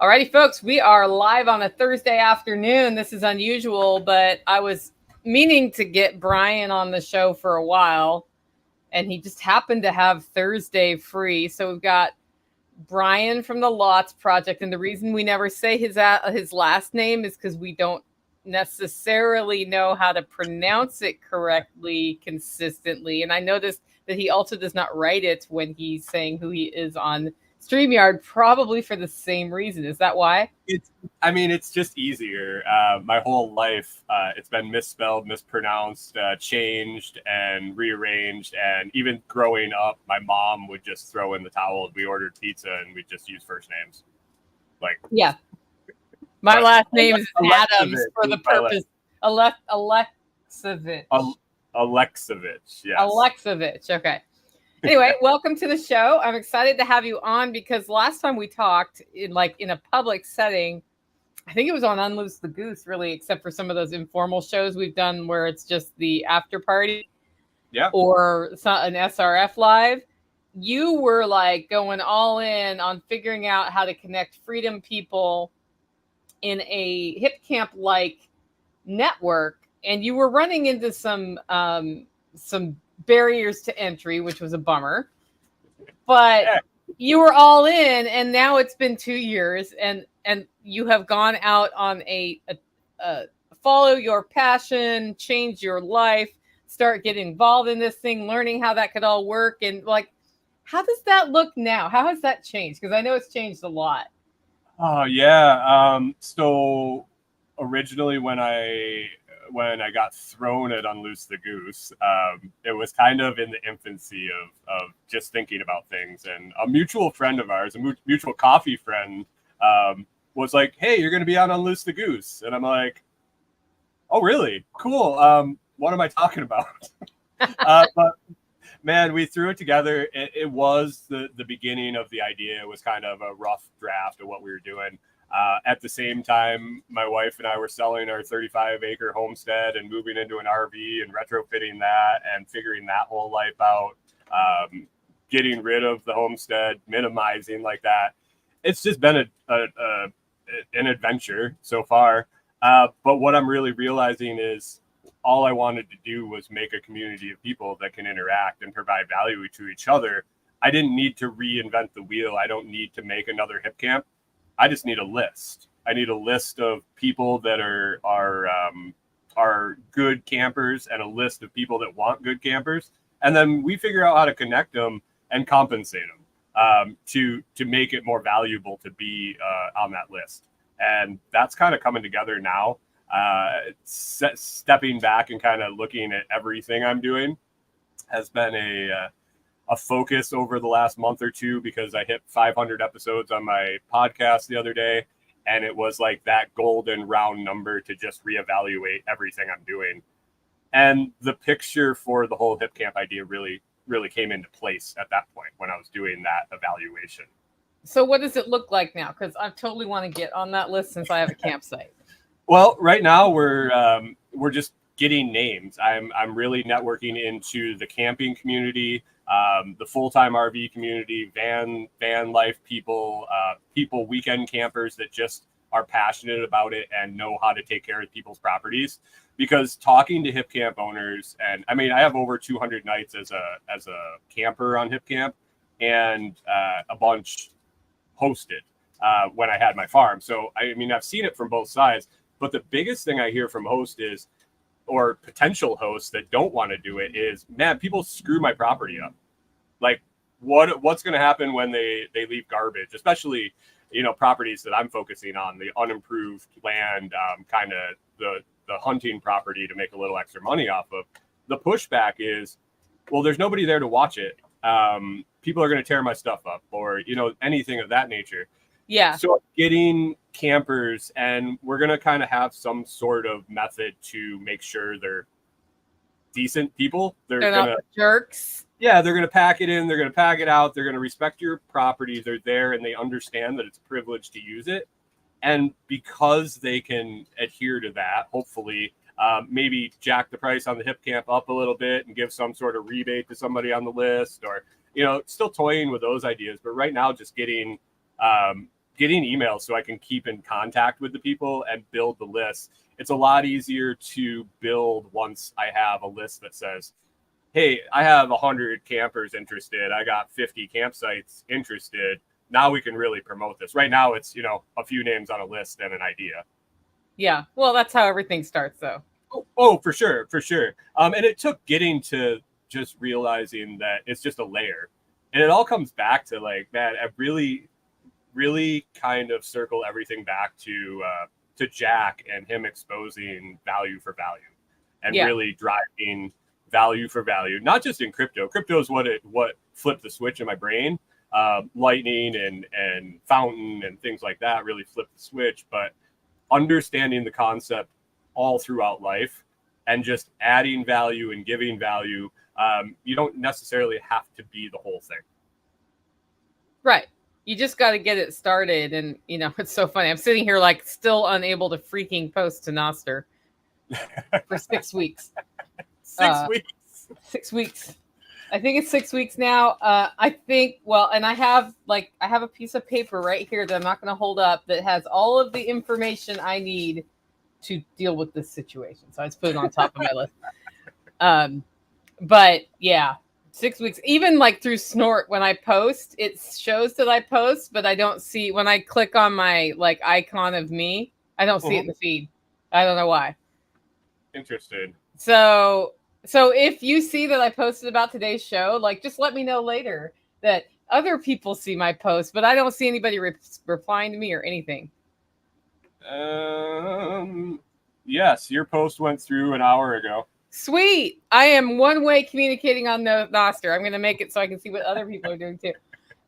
Alrighty, folks, we are live on a Thursday afternoon. This is unusual, but I was meaning to get Brian on the show for a while, and he just happened to have Thursday free. So we've got Brian from the Lots Project, and the reason we never say his last name is because we don't necessarily know how to pronounce it correctly consistently. And I noticed that he also does not write it when he's saying who he is on StreamYard, probably for the same reason. Is that why? It's just easier. My whole life, it's been misspelled, mispronounced, changed, and rearranged. And even growing up, my mom would just throw in the towel. We ordered pizza, and we'd just use first names. Yeah. My last name is Adams for the purpose. Alexovich. Alexovich, yes. Alexovich, okay. Anyway, welcome to the show. I'm excited to have you on because last time we talked in a public setting, I think it was on Unloose the Goose, really, except for some of those informal shows we've done where it's just the after party, or an SRF live. You were going all in on figuring out how to connect freedom people in a hip camp network, and you were running into some barriers to entry, which was a bummer, but you were all in, and now it's been 2 years, and you have gone out on a follow your passion, change your life, start getting involved in this thing, learning how that could all work. And how does that look now? How has that changed? Because I know it's changed a lot. Oh yeah. So originally when I got thrown at Unloose the Goose, it was kind of in the infancy of just thinking about things. And a mutual friend of ours, a mutual coffee friend, was like, "Hey, you're going to be on Unloose the Goose." And I'm like, "Oh, really? Cool. What am I talking about?" But man, we threw it together. It was the beginning of the idea. It was kind of a rough draft of what we were doing. At the same time, my wife and I were selling our 35-acre homestead and moving into an RV and retrofitting that and figuring that whole life out, getting rid of the homestead, minimizing like that. It's just been an adventure so far. But what I'm really realizing is all I wanted to do was make a community of people that can interact and provide value to each other. I didn't need to reinvent the wheel. I don't need to make another hip camp. I just need a list. I need a list of people that are good campers and a list of people that want good campers. And then we figure out how to connect them and compensate them to make it more valuable to be on that list. And that's kind of coming together now. Stepping back and kind of looking at everything I'm doing has been a focus over the last month or two, because I hit 500 episodes on my podcast the other day, and it was like that golden round number to just reevaluate everything I'm doing. And the picture for the whole hip camp idea really, really came into place at that point when I was doing that evaluation. So what does it look like now? Because I totally want to get on that list since I have a campsite. Well, right now we're just getting names. I'm really networking into the camping community, the full-time RV community, van life people, weekend campers that just are passionate about it and know how to take care of people's properties. Because talking to hip camp owners, and I have over 200 nights as a camper on hip camp, and a bunch hosted when I had my farm. So I've seen it from both sides. But the biggest thing I hear from hosts is, or potential hosts that don't want to do it, is, man, people screw my property up. What's going to happen when they leave garbage, especially, properties that I'm focusing on, the unimproved land, kind of the hunting property to make a little extra money off of. The pushback is, well, there's nobody there to watch it. People are going to tear my stuff up, or, anything of that nature. Yeah. So getting campers, and we're going to kind of have some sort of method to make sure they're decent people. They're not jerks. Yeah, they're going to pack it in. They're going to pack it out. They're going to respect your property. They're there, and they understand that it's a privilege to use it. And because they can adhere to that, hopefully, maybe jack the price on the hip camp up a little bit and give some sort of rebate to somebody on the list, or, still toying with those ideas. But right now, just getting getting emails so I can keep in contact with the people and build the list. It's a lot easier to build once I have a list that says, hey, I have 100 campers interested. I got 50 campsites interested. Now we can really promote this. Right now it's, a few names on a list and an idea. Yeah. Well, that's how everything starts, though. Oh, for sure. And it took getting to just realizing that it's just a layer. And it all comes back to like, man, I really, really kind of circle everything back to Jack and him exposing value for value and really driving value for value, not just in crypto. Crypto is what flipped the switch in my brain. Lightning and Fountain and things like that really flipped the switch, but understanding the concept all throughout life and just adding value and giving value, you don't necessarily have to be the whole thing. Right. You just got to get it started. And, it's so funny. I'm sitting here like still unable to freaking post to Nostr for 6 weeks. 6 weeks. 6 weeks. I think it's 6 weeks now. I think, and I have a piece of paper right here that I'm not going to hold up that has all of the information I need to deal with this situation. So I just put it on top of my list. But yeah, 6 weeks, even like through Snort, when I post, it shows that I post, but I don't see, when I click on my like icon of me, I don't see it in the feed. I don't know why. Interesting. So if you see that I posted about today's show, like just let me know later that other people see my post, but I don't see anybody replying to me or anything. Yes, your post went through an hour ago. Sweet. I am one way communicating on the Nostr. I'm going to make it so I can see what other people are doing too.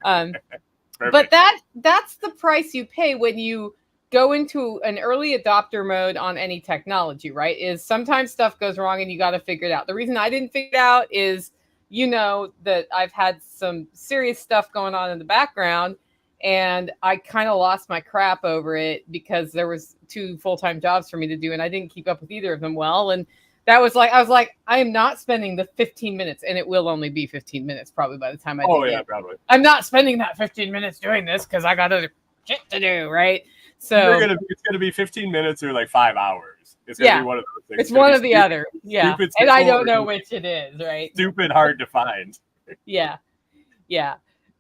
But that's the price you pay when you go into an early adopter mode on any technology, right? Is sometimes stuff goes wrong and you got to figure it out. The reason I didn't figure it out is, that I've had some serious stuff going on in the background and I kind of lost my crap over it because there was 2 full-time jobs for me to do and I didn't keep up with either of them well. And that was like, I was like, I am not spending the 15 minutes, and it will only be 15 minutes probably by the time I do it. Probably. I'm not spending that 15 minutes doing this because I got other shit to do, right? So it's gonna be 15 minutes or like 5 hours. It's gonna be one of those things. It's one or the other. Yeah. And I don't know which it is, right? Stupid hard to find. Yeah.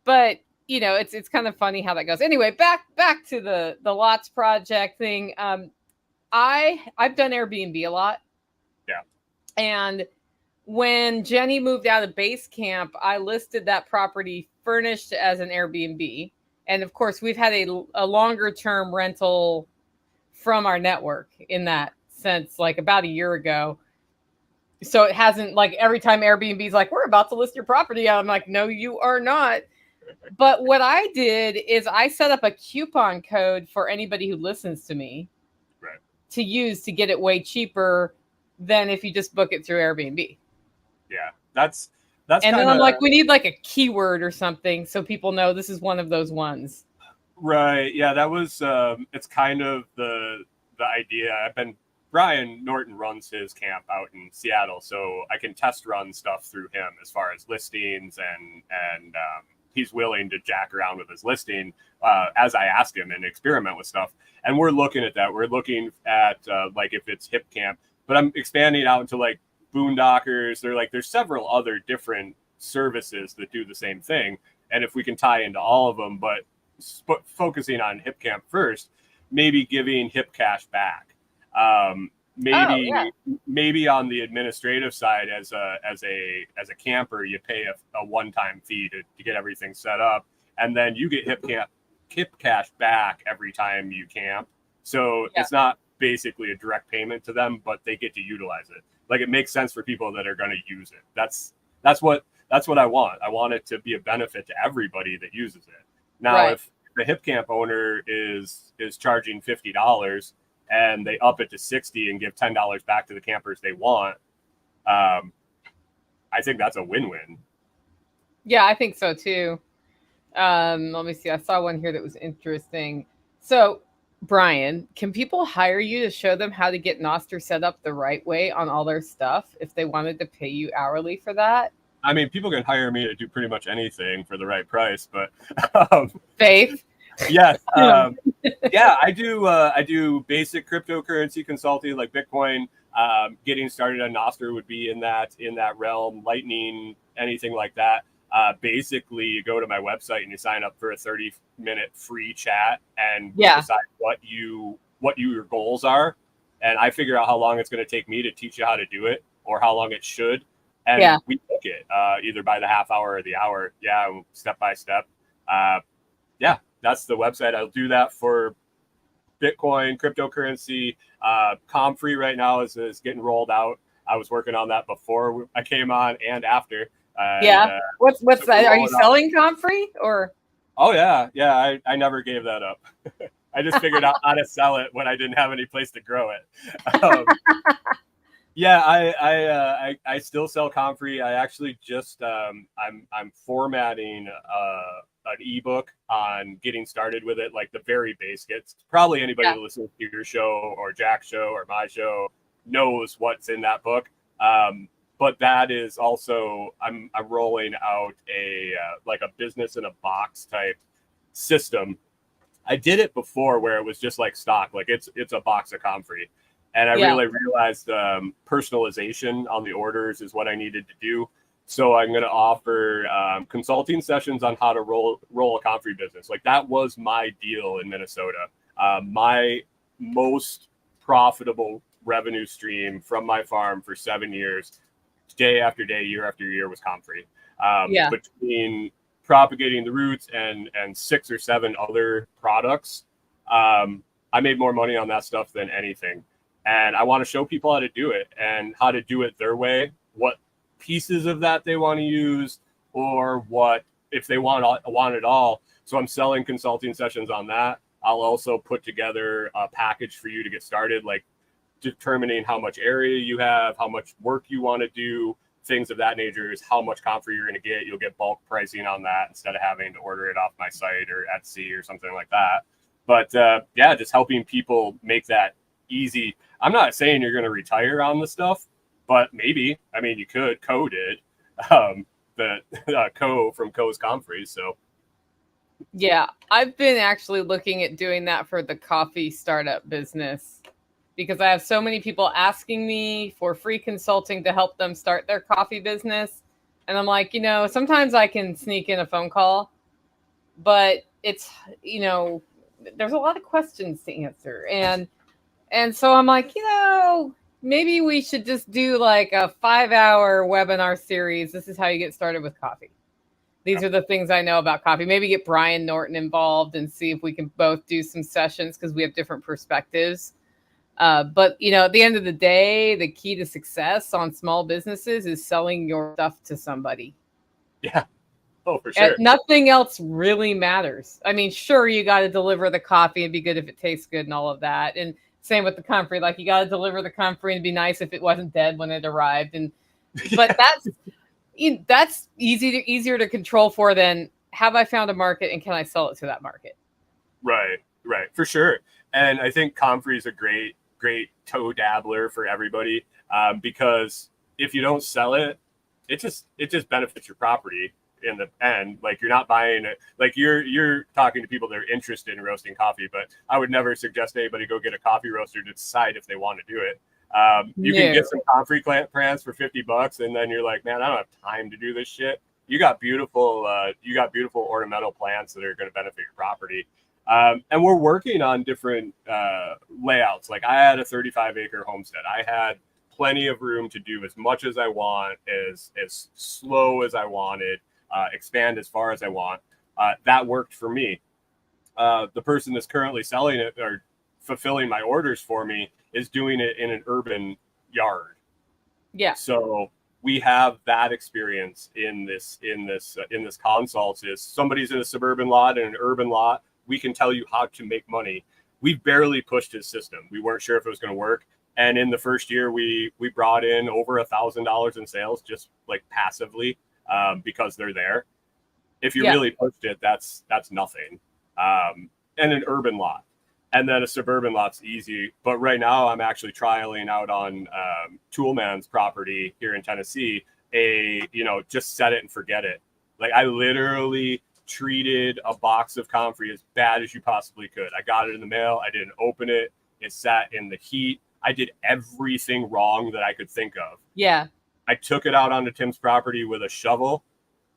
But it's kind of funny how that goes. Anyway, back to the Lots project thing. I've done Airbnb a lot. Yeah. And when Jenny moved out of base camp, I listed that property furnished as an Airbnb. And of course, we've had a longer term rental from our network in that sense, like about a year ago. So it hasn't, like, every time Airbnb's like, we're about to list your property, I'm like, no, you are not. But what I did is I set up a coupon code for anybody who listens to me to use to get it way cheaper than if you just book it through Airbnb. Yeah, that's and then I'm like, we need like a keyword or something so people know this is one of those ones. Right. Yeah, that was it's kind of the idea. Brian Norton runs his camp out in Seattle, so I can test run stuff through him as far as listings and he's willing to jack around with his listing as I ask him and experiment with stuff. And we're looking at that. We're looking at like if it's hip camp, but I'm expanding out into like boondockers. There's several other different services that do the same thing. And if we can tie into all of them, but focusing on hip camp first, maybe giving hip cash back. Maybe on the administrative side as a camper, you pay a one-time fee to get everything set up, and then you get hip cash back every time you camp. So it's not basically a direct payment to them, but they get to utilize it. Like, it makes sense for people that are going to use it. That's what I want. I want it to be a benefit to everybody that uses it. Now, if the hip camp owner is charging $50 and they up it to $60 and give $10 back to the campers they want, I think that's a win-win. Yeah, I think so too. Let me see. I saw one here that was interesting. So, Brian, can people hire you to show them how to get Nostr set up the right way on all their stuff if they wanted to pay you hourly for that? I mean, people can hire me to do pretty much anything for the right price, but Faith. Yes. Yeah. Yeah, I do basic cryptocurrency consulting like Bitcoin. Getting started on Nostr would be in that realm. Lightning, anything like that. Basically, you go to my website and you sign up for a 30-minute free chat, and we Yeah. decide what your goals are, and I figure out how long it's going to take me to teach you how to do it, or how long it should, and Yeah. we pick it either by the half hour or the hour. Yeah, step by step. Yeah, that's the website. I'll do that for Bitcoin, cryptocurrency. Comfree right now is getting rolled out. I was working on that before I came on and after. And Yeah. What's so that? Are you rolling out. selling Comfree or? Oh yeah. I never gave that up. I just figured out how to sell it when I didn't have any place to grow it. Yeah, I still sell Comfree. I actually just I'm formatting an ebook on getting started with it, like the very basics. Probably anybody Yeah. that listens to your show or Jack's show or my show knows what's in that book. But that is also I'm rolling out a like a business in a box type system. I did it before where it was just like stock, like it's a box of Comfree. And I Yeah. really realized personalization on the orders is what I needed to do. So I'm going to offer consulting sessions on how to roll a Comfree business. Like that was my deal in Minnesota. My most profitable revenue stream from my farm for 7 years, day after day, year after year, was Comfree. Yeah. Between propagating the roots and 6 or 7 other products, I made more money on that stuff than anything. And I want to show people how to do it and how to do it their way, what pieces of that they want to use, or what if they want it all. So I'm selling consulting sessions on that. I'll also put together a package for you to get started, like determining how much area you have, how much work you want to do, things of that nature, is how much Comfree you're going to get. You'll get bulk pricing on that instead of having to order it off my site or Etsy or something like that. But yeah, just helping people make that easy. I'm not saying you're going to retire on the stuff, but maybe. I mean, you could. Co did. The Co from Co's Comfree. So Yeah, I've been actually looking at doing that for the coffee startup business because I have so many people asking me for free consulting to help them start their coffee business. And I'm like, sometimes I can sneak in a phone call, but it's, there's a lot of questions to answer. And so I'm like, maybe we should just do like a 5-hour webinar series. This is how you get started with coffee. These are the things I know about coffee. Maybe get Brian Norton involved and see if we can both do some sessions because we have different perspectives. But, at the end of the day, the key to success on small businesses is selling your stuff to somebody. Yeah. Oh, for sure. Nothing else really matters. I mean, sure, you got to deliver the coffee and be good if it tastes good and all of that. And same with the Comfree. Like, you got to deliver the Comfree and be nice if it wasn't dead when it arrived. But that's easier to control for than have I found a market and can I sell it to that market? Right, for sure. And I think Comfree is a great toe dabbler for everybody, because if you don't sell it, it just benefits your property in the end. Like, you're not buying it. Like, you're talking to people that are interested in roasting coffee, but I would never suggest anybody go get a coffee roaster to decide if they want to do it. You can get some Comfree plants for $50, and then you're like, man, I don't have time to do this shit. You got beautiful ornamental plants that are going to benefit your property. And we're working on different layouts. Like, I had a 35-acre homestead. I had plenty of room to do as much as I want, as slow as I wanted, expand as far as I want. That worked for me. The person that's currently selling it or fulfilling my orders for me is doing it in an urban yard. Yeah. So we have that experience in this consult. Is somebody's in a suburban lot and an urban lot, we can tell you how to make money. We barely pushed his system. We weren't sure if it was going to work. And in the first year, we brought in over $1,000 in sales, just like passively, because they're there. If you really pushed it, that's nothing. And an urban lot. And then a suburban lot's easy. But right now I'm actually trialing out on Toolman's property here in Tennessee, just set it and forget it. Like, I literally treated a box of comfrey as bad as you possibly could. I got it in the mail. I didn't open it. It sat in the heat. I did everything wrong that I could think of. Yeah. I took it out onto Tim's property with a shovel.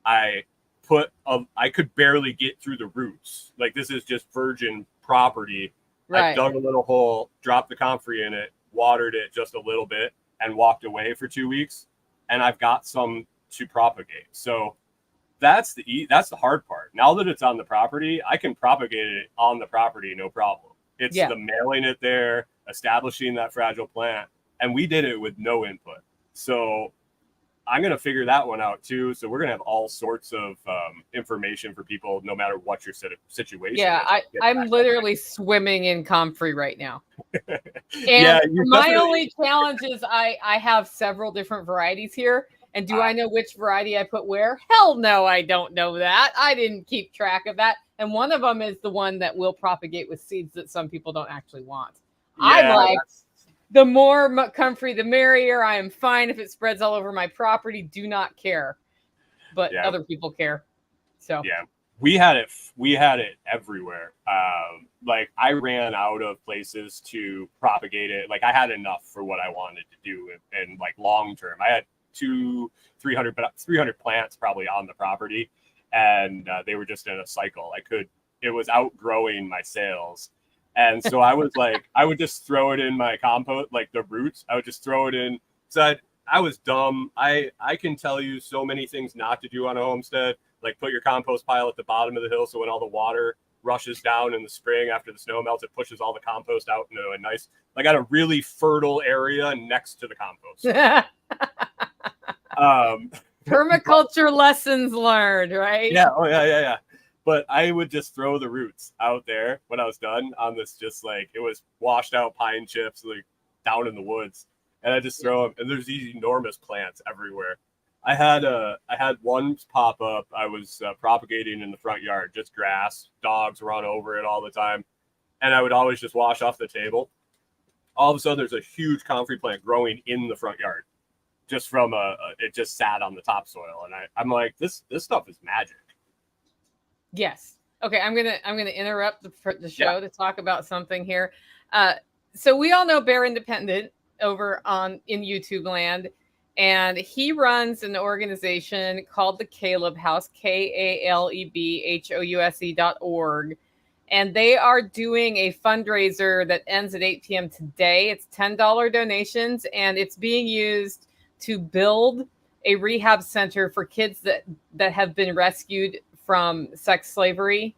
I could barely get through the roots. Like, this is just virgin property. Right. I dug a little hole, dropped the comfrey in it, watered it just a little bit, and walked away for 2 weeks. And I've got some to propagate. So that's the hard part. Now that it's on the property, I can propagate it on the property, no problem. It's the mailing it there, establishing that fragile plant, and we did it with no input. So I'm going to figure that one out too. So we're going to have all sorts of information for people, no matter what your situation is. I'm literally swimming in comfrey right now. And my only challenge is I have several different varieties here. And do I know which variety I put where? Hell no, I don't know that. I didn't keep track of that. And one of them is the one that will propagate with seeds that some people don't actually want. I'm like, the more comfrey, the merrier. I am fine if it spreads all over my property. Do not care. But other people care. So we had it everywhere. Like, I ran out of places to propagate it. Like, I had enough for what I wanted to do and like long term. I had 300 plants probably on the property, and they were just in a cycle. It was outgrowing my sales. And so I was like, I would just throw it in my compost, like the roots. I would just throw it in. So I was dumb. I can tell you so many things not to do on a homestead. Like, put your compost pile at the bottom of the hill, so when all the water rushes down in the spring after the snow melts, it pushes all the compost out into a nice, like, got a really fertile area next to the compost. Permaculture lessons learned, right? Yeah. Oh yeah. But I would just throw the roots out there when I was done on this, just like, it was washed out pine chips, like, down in the woods, and I just throw them. And there's these enormous plants everywhere. I had one pop up. I was propagating in the front yard, just grass. Dogs run over it all the time, and I would always just wash off the table. All of a sudden, there's a huge comfrey plant growing in the front yard, just from it just sat on the topsoil, and I'm like, this stuff is magic. Yes. Okay, I'm gonna interrupt the show to talk about something here. So we all know Bear Independent over in YouTube land, and he runs an organization called the Caleb House, KALEBHOUSE.org, and they are doing a fundraiser that ends at 8 p.m. today. It's $10 donations, and it's being used to build a rehab center for kids that have been rescued from sex slavery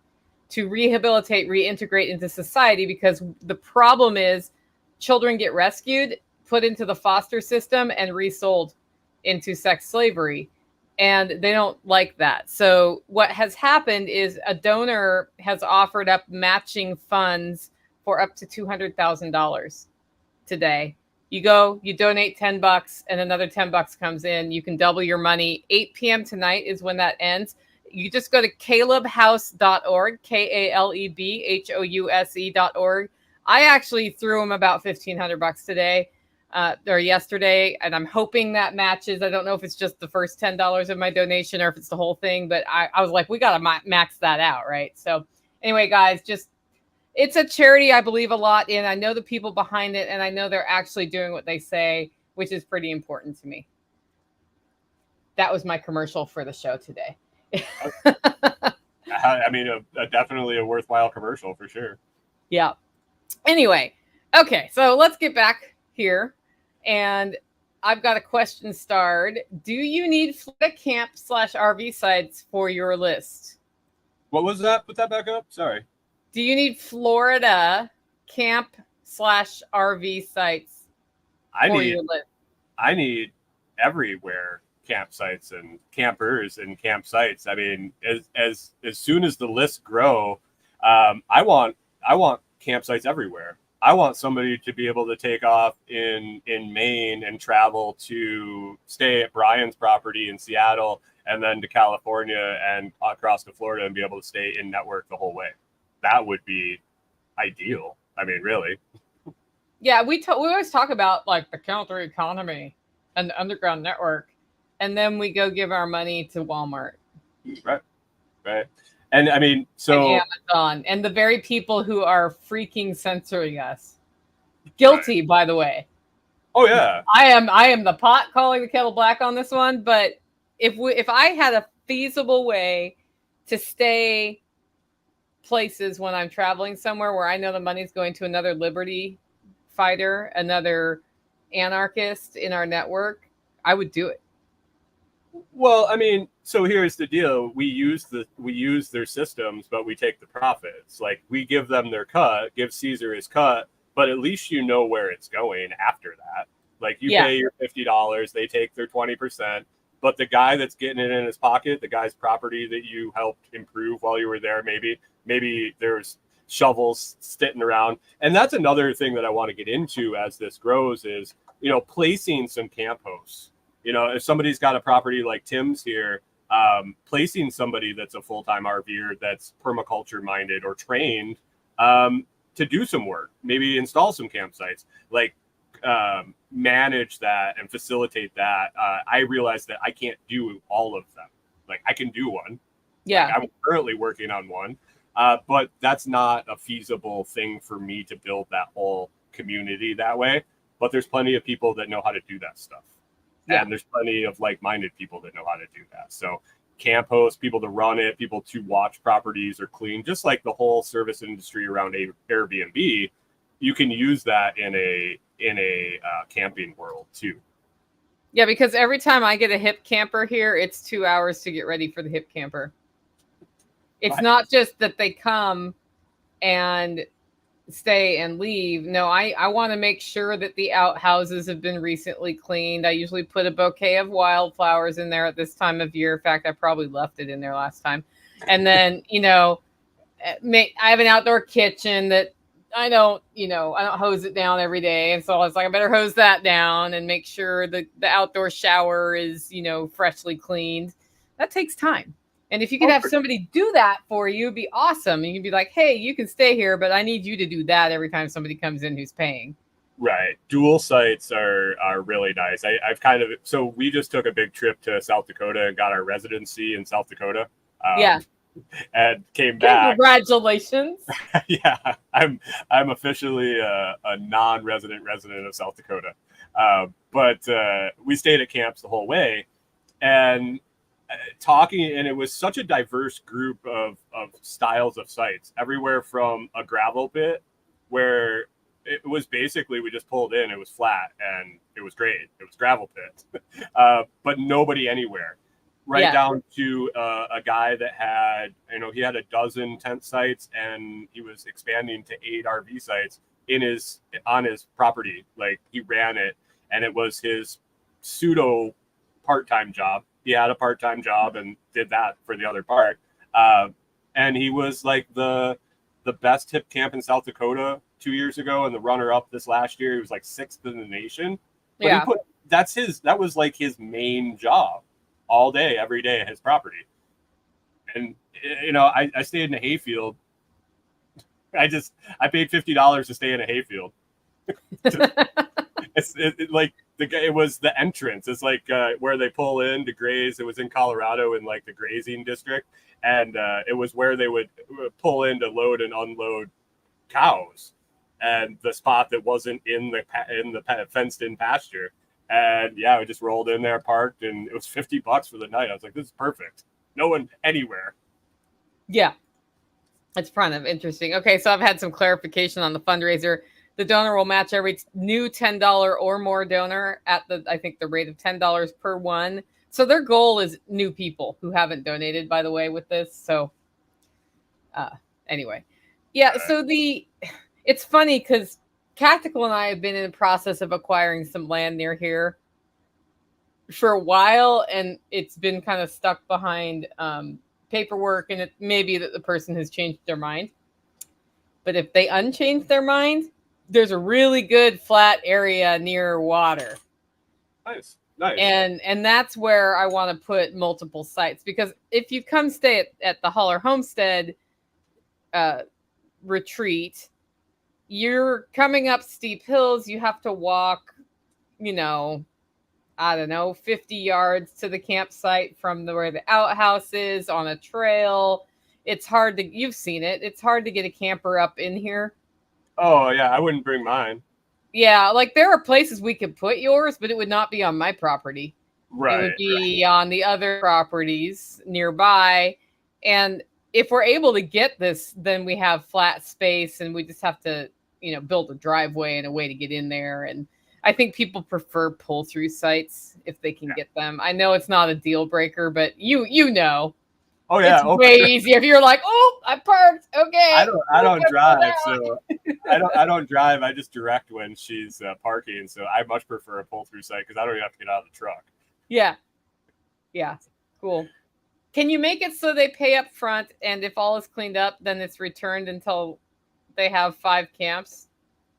to rehabilitate, reintegrate into society, because the problem is children get rescued, put into the foster system, and resold into sex slavery. And they don't like that. So what has happened is a donor has offered up matching funds for up to $200,000 today. You go, you donate $10 and another $10 comes in. You can double your money. 8 p.m. tonight is when that ends. You just go to calebhouse.org, KALEBHOUSE.org. I actually threw him about $1,500 today or yesterday, and I'm hoping that matches. I don't know if it's just the first $10 of my donation or if it's the whole thing, but I was like, we got to max that out, right? So anyway, guys, it's a charity I believe a lot in. I know the people behind it, and I know they're actually doing what they say, which is pretty important to me. That was my commercial for the show today. I mean, definitely a worthwhile commercial for sure. Yeah. Anyway, okay, so let's get back here, and I've got a question starred. Do you need Florida camp/RV sites for your list? What was that? Put that back up. Sorry. Do you need Florida camp/RV sites for your list? I need everywhere campsites and campers and campsites. I mean, as soon as the lists grow, I want campsites everywhere. I want somebody to be able to take off in Maine and travel to stay at Brian's property in Seattle, and then to California and across to Florida, and be able to stay in network the whole way. That would be ideal. I mean, really. Yeah, we always talk about like the counter economy and the underground network, and then we go give our money to Walmart. Right. And I mean, and so Amazon and the very people who are freaking censoring us. right. Guilty, by the way. Oh yeah. I am the pot calling the kettle black on this one, but if I had a feasible way to stay places when I'm traveling somewhere where I know the money's going to another liberty fighter, another anarchist in our network, I would do it. Well, I mean, so here's the deal: we use their systems, but we take the profits. Like we give them their cut, give Caesar his cut, but at least you know where it's going after that. Like you pay your $50, they take their 20%, but the guy that's getting it in his pocket, the guy's property that you helped improve while you were there, maybe there's shovels sitting around, and that's another thing that I want to get into as this grows is placing some camp hosts. If somebody's got a property like Tim's here, placing somebody that's a full-time RVer that's permaculture minded or trained to do some work, maybe install some campsites, like manage that and facilitate that. I realize that I can't do all of them. Like I can do one. Yeah. Like, I'm currently working on one, but that's not a feasible thing for me to build that whole community that way. But there's plenty of people that know how to do that stuff. Yeah. And there's plenty of like-minded people that know how to do that. So camp hosts, people to run it, people to watch properties or clean, just like the whole service industry around Airbnb, you can use that in a camping world too. Yeah, because every time I get a hip camper here, it's 2 hours to get ready for the hip camper. It's not just that they come and stay and leave. No, I want to make sure that the outhouses have been recently cleaned. I usually put a bouquet of wildflowers in there at this time of year. In fact, I probably left it in there last time. And then, I have an outdoor kitchen that I don't hose it down every day. And so I was like, I better hose that down and make sure the outdoor shower is, freshly cleaned. That takes time. And if you could have somebody do that for you, it'd be awesome. You can be like, hey, you can stay here, but I need you to do that every time somebody comes in who's paying. Right. Dual sites are really nice. So we just took a big trip to South Dakota and got our residency in South Dakota. And came back. Congratulations. Yeah. I'm officially a non-resident resident of South Dakota. But we stayed at camps the whole way. And talking, and it was such a diverse group of styles of sites, everywhere from a gravel pit where it was basically we just pulled in, it was flat and it was great, it was gravel pit, but nobody anywhere, down to a guy that had he had a dozen tent sites and he was expanding to 8 RV sites on his property. Like he ran it and it was his pseudo part-time job. He had a part-time job and did that for the other part. And he was like the best hip camp in South Dakota 2 years ago and the runner-up this last year. He was like 6th in the nation. But that was like his main job all day, every day at his property. And, I stayed in a hayfield. I paid $50 to stay in a hayfield. It was the entrance. It's like where they pull in to graze. It was in Colorado in like the grazing district, and it was where they would pull in to load and unload cows, and the spot that wasn't in the fenced in pasture. And we just rolled in there, parked, and it was $50 for the night. I was like, this is perfect. No one anywhere. Yeah, it's kind of interesting. Okay, so I've had some clarification on the fundraiser. The donor will match every new $10 or more donor at the rate of $10 per one. So their goal is new people who haven't donated, by the way, with this. So anyway, so it's funny because Tactical and I have been in the process of acquiring some land near here for a while, and it's been kind of stuck behind paperwork, and it may be that the person has changed their mind. But if they unchange their mind, there's a really good flat area near water. Nice. And that's where I want to put multiple sites, because if you come stay at the Holler Homestead retreat, you're coming up steep hills. You have to walk, 50 yards to the campsite from where the outhouse is on a trail. it's hard to, you've seen it. It's hard to get a camper up in here. Oh yeah, I wouldn't bring mine. Yeah, like there are places we could put yours, but it would not be on my property. It would Right. be on the other properties nearby. And if we're able to get this, then we have flat space and we just have to, build a driveway and a way to get in there. And I think people prefer pull through sites if they can get them. I know it's not a deal breaker, but you know. Oh yeah. It's way easier if you're like, oh, I parked. Okay. I don't drive, so I don't drive. I just direct when she's parking. So I much prefer a pull through site because I don't even have to get out of the truck. Yeah. Yeah. Cool. Can you make it so they pay up front, and if all is cleaned up, then it's returned until they have 5 camps,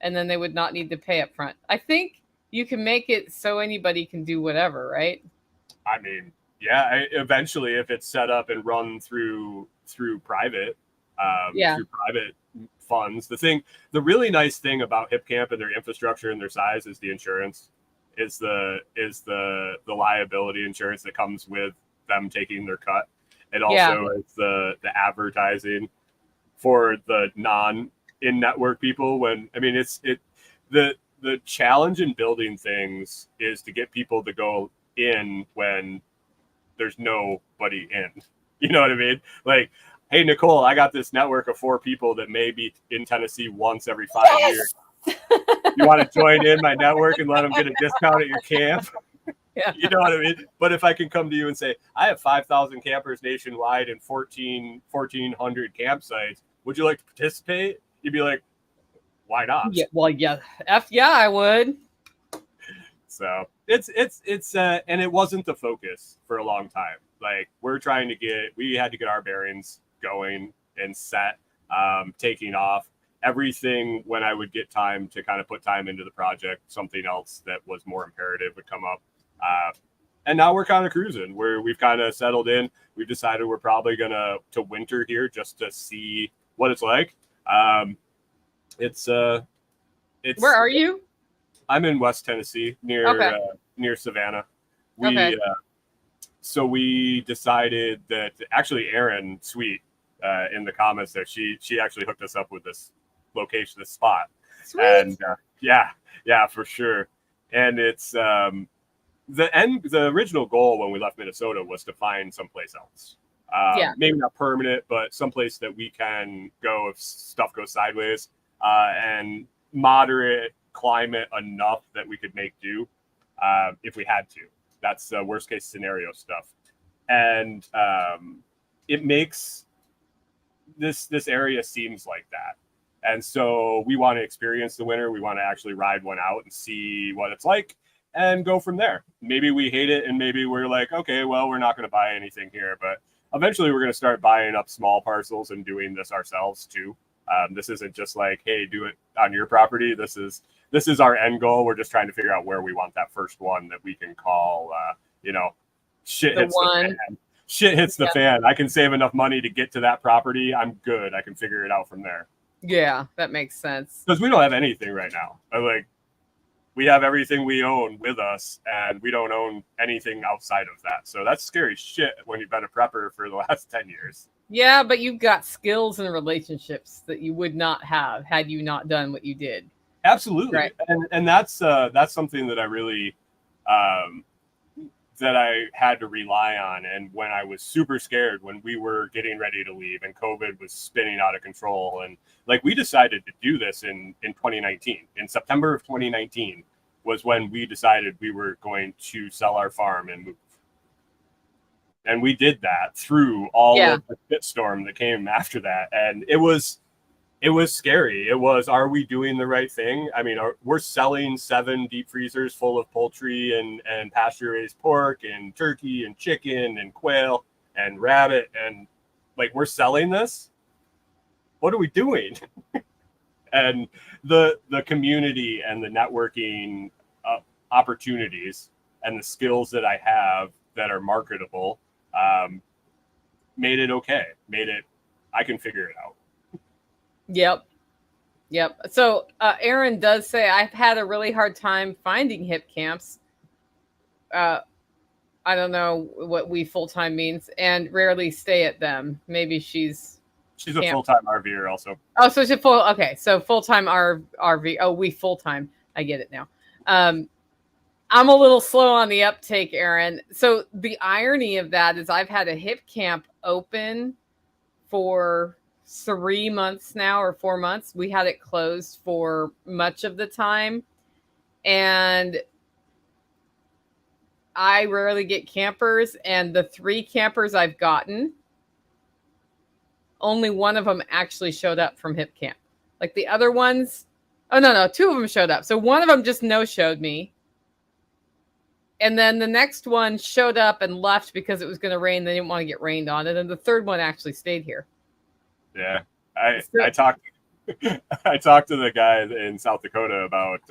and then they would not need to pay up front? I think you can make it so anybody can do whatever, right? I mean, yeah, eventually if it's set up and run through private, through private funds. The really nice thing about HipCamp and their infrastructure and their size is the insurance, is the liability insurance that comes with them taking their cut. And also it's the advertising for the non in-network people. The challenge in building things is to get people to go in when there's nobody in. You know what I mean? Like, hey, Nicole, I got this network of 4 people that may be in Tennessee once every 5 years. You want to join in my network and let them get a discount at your camp? Yeah. You know what I mean? But if I can come to you and say, I have 5,000 campers nationwide and 1,400 campsites, would you like to participate? You'd be like, why not? Yeah. Well, yeah. I would. So it's and it wasn't the focus for a long time. Like, we had to get our bearings going and set, taking off everything. When I would get time to kind of put time into the project, something else that was more imperative would come up. And now we're kind of cruising where we've kind of settled in. We've decided we're probably to winter here just to see what it's like. It's Where are you? I'm in West Tennessee near Savannah. So we decided that actually Erin Sweet in the comments there, she actually hooked us up with this location, this spot. Sweet. And yeah, for sure. And it's the original goal when we left Minnesota was to find someplace else. Maybe not permanent, but someplace that we can go if stuff goes sideways, and moderate climate enough that we could make do if we had to. That's worst case scenario stuff. And it makes this area seems like that. And so we want to experience the winter. We want to actually ride one out and see what it's like and go from there. Maybe we hate it and maybe we're like, okay, well, we're not going to buy anything here. But eventually we're going to start buying up small parcels and doing this ourselves too. This isn't just like, hey, do it on your property. This is our end goal. We're just trying to figure out where we want that first one that we can call, shit hits the fan. Shit hits the fan. I can save enough money to get to that property. I'm good. I can figure it out from there. Yeah, that makes sense. Because we don't have anything right now. We have everything we own with us, and we don't own anything outside of that. So that's scary shit when you've been a prepper for the last 10 years. Yeah, but you've got skills and relationships that you would not have had you not done what you did. Absolutely. Right. And that's something that I really that I had to rely on. And when I was super scared when we were getting ready to leave and COVID was spinning out of control, and we decided to do this in 2019. In September of 2019 was when we decided we were going to sell our farm and move. And we did that through all of the shitstorm that came after that. And it was scary. It was, are we doing the right thing? I mean, we're selling 7 deep freezers full of poultry and pasture-raised pork and turkey and chicken and quail and rabbit. And we're selling this? What are we doing? And the community and the networking opportunities and the skills that I have that are marketable made it okay. I can figure it out. Yep. So Aaron does say, I've had a really hard time finding hip camps. I don't know what we full-time means, and rarely stay at them. Maybe she's a full-time RVer also. Oh, so she's okay. So full-time RV. Oh, we full-time. I get it now. I'm a little slow on the uptake, Aaron. So the irony of that is I've had a hip camp open for 3 months now, or 4 months. We had it closed for much of the time. And I rarely get campers. And the 3 campers I've gotten, only one of them actually showed up from hip camp. Like the other ones, oh, no, 2 of them showed up. So one of them just no-showed me. And then the next one showed up and left because it was going to rain. They didn't want to get rained on. And then the third one actually stayed here. Yeah. I talked to the guy in South Dakota about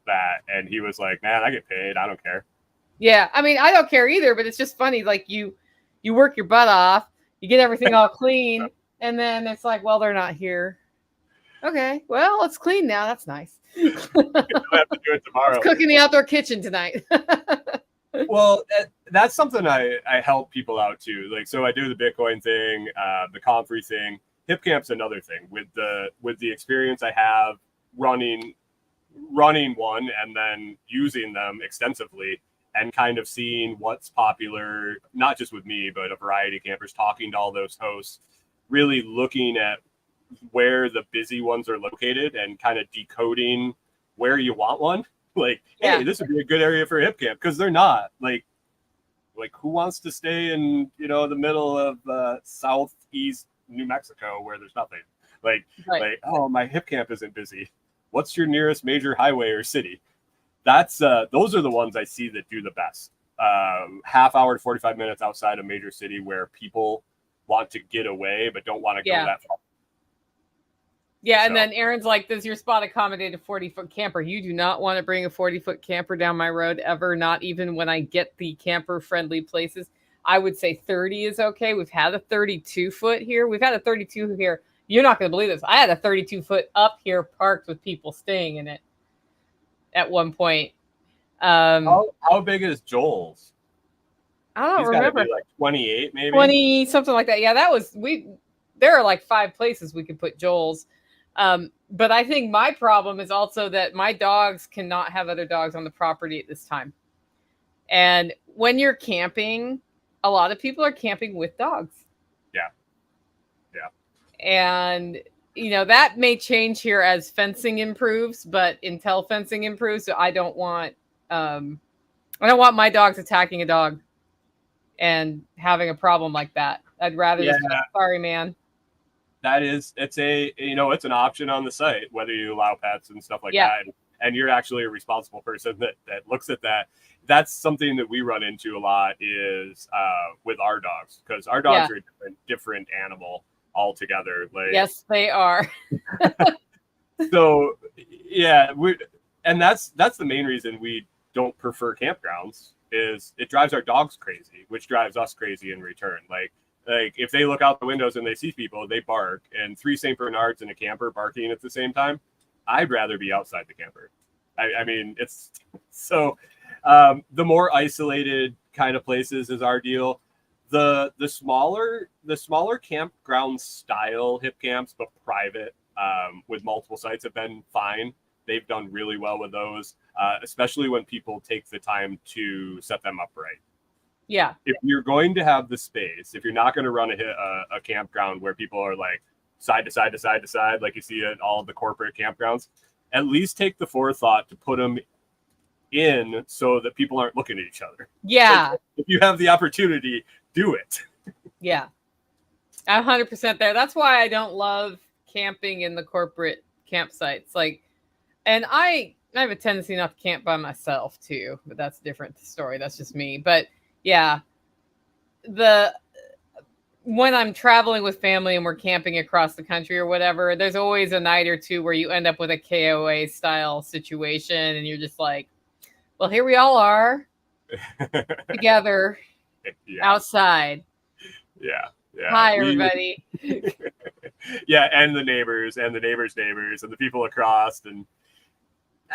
that. And he was like, man, I get paid. I don't care. Yeah. I mean, I don't care either, but it's just funny. Like you work your butt off, you get everything all clean. And then it's like, well, they're not here. Okay. Well, it's clean now. That's nice. You don't have to do it tomorrow. Let's cook in the outdoor kitchen tonight. Well, that's something I help people out too. Like, so I do the Bitcoin thing, the Comfrey thing. Hip camp's another thing with the experience I have running one and then using them extensively and kind of seeing what's popular, not just with me, but a variety of campers, talking to all those hosts, really looking at where the busy ones are located and kind of decoding where you want one. Like, hey, this would be a good area for a hip camp, because they're not like who wants to stay in the middle of southeast New Mexico where there's nothing. Like, oh, my hip camp isn't busy. What's your nearest major highway or city? That's those are the ones I see that do the best. Half hour to 45 minutes outside a major city where people want to get away but don't want to go that far. Yeah, and then Aaron's like, does your spot accommodate a 40-foot camper? You do not want to bring a 40-foot camper down my road ever, not even when I get the camper-friendly places. I would say 30 is okay. We've had a 32-foot here. We've had a 32 here. You're not going to believe this. I had a 32-foot up here parked with people staying in it at one point. How big is Joel's? I don't remember. Be like 28, maybe? 20, something like that. Yeah, there are like 5 places we could put Joel's. But I think my problem is also that my dogs cannot have other dogs on the property at this time. And when you're camping, a lot of people are camping with dogs. Yeah. And, that may change here as fencing improves, but until fencing improves, so I don't want my dogs attacking a dog and having a problem like that. I'd rather just be like, sorry, man. It's an option on the site, whether you allow pets and stuff like that. And you're actually a responsible person that looks at that. That's something that we run into a lot is with our dogs, because our dogs are a different animal altogether. Like, yes, they are. So that's the main reason we don't prefer campgrounds, is it drives our dogs crazy, which drives us crazy in return. Like if they look out the windows and they see people, they bark, and 3 St. Bernards and a camper barking at the same time, I'd rather be outside the camper. I mean, it's so the more isolated kind of places is our deal. The smaller campground style hip camps, but private, with multiple sites, have been fine. They've done really well with those, especially when people take the time to set them up right. Yeah. If you're going to have the space, if you're not going to run a campground where people are like side to side to side to side, like you see at all of the corporate campgrounds, at least take the forethought to put them in so that people aren't looking at each other. Yeah. Like, if you have the opportunity, do it. Yeah. 100% there. That's why I don't love camping in the corporate campsites. Like, and I have a tendency not to camp by myself too, but that's a different story. That's just me. But yeah, when I'm traveling with family and we're camping across the country or whatever, there's always a night or two where you end up with a KOA style situation and you're just like, well, here we all are together outside. Yeah. Hi, everybody. Yeah, and the neighbors and the neighbors' neighbors and the people across. And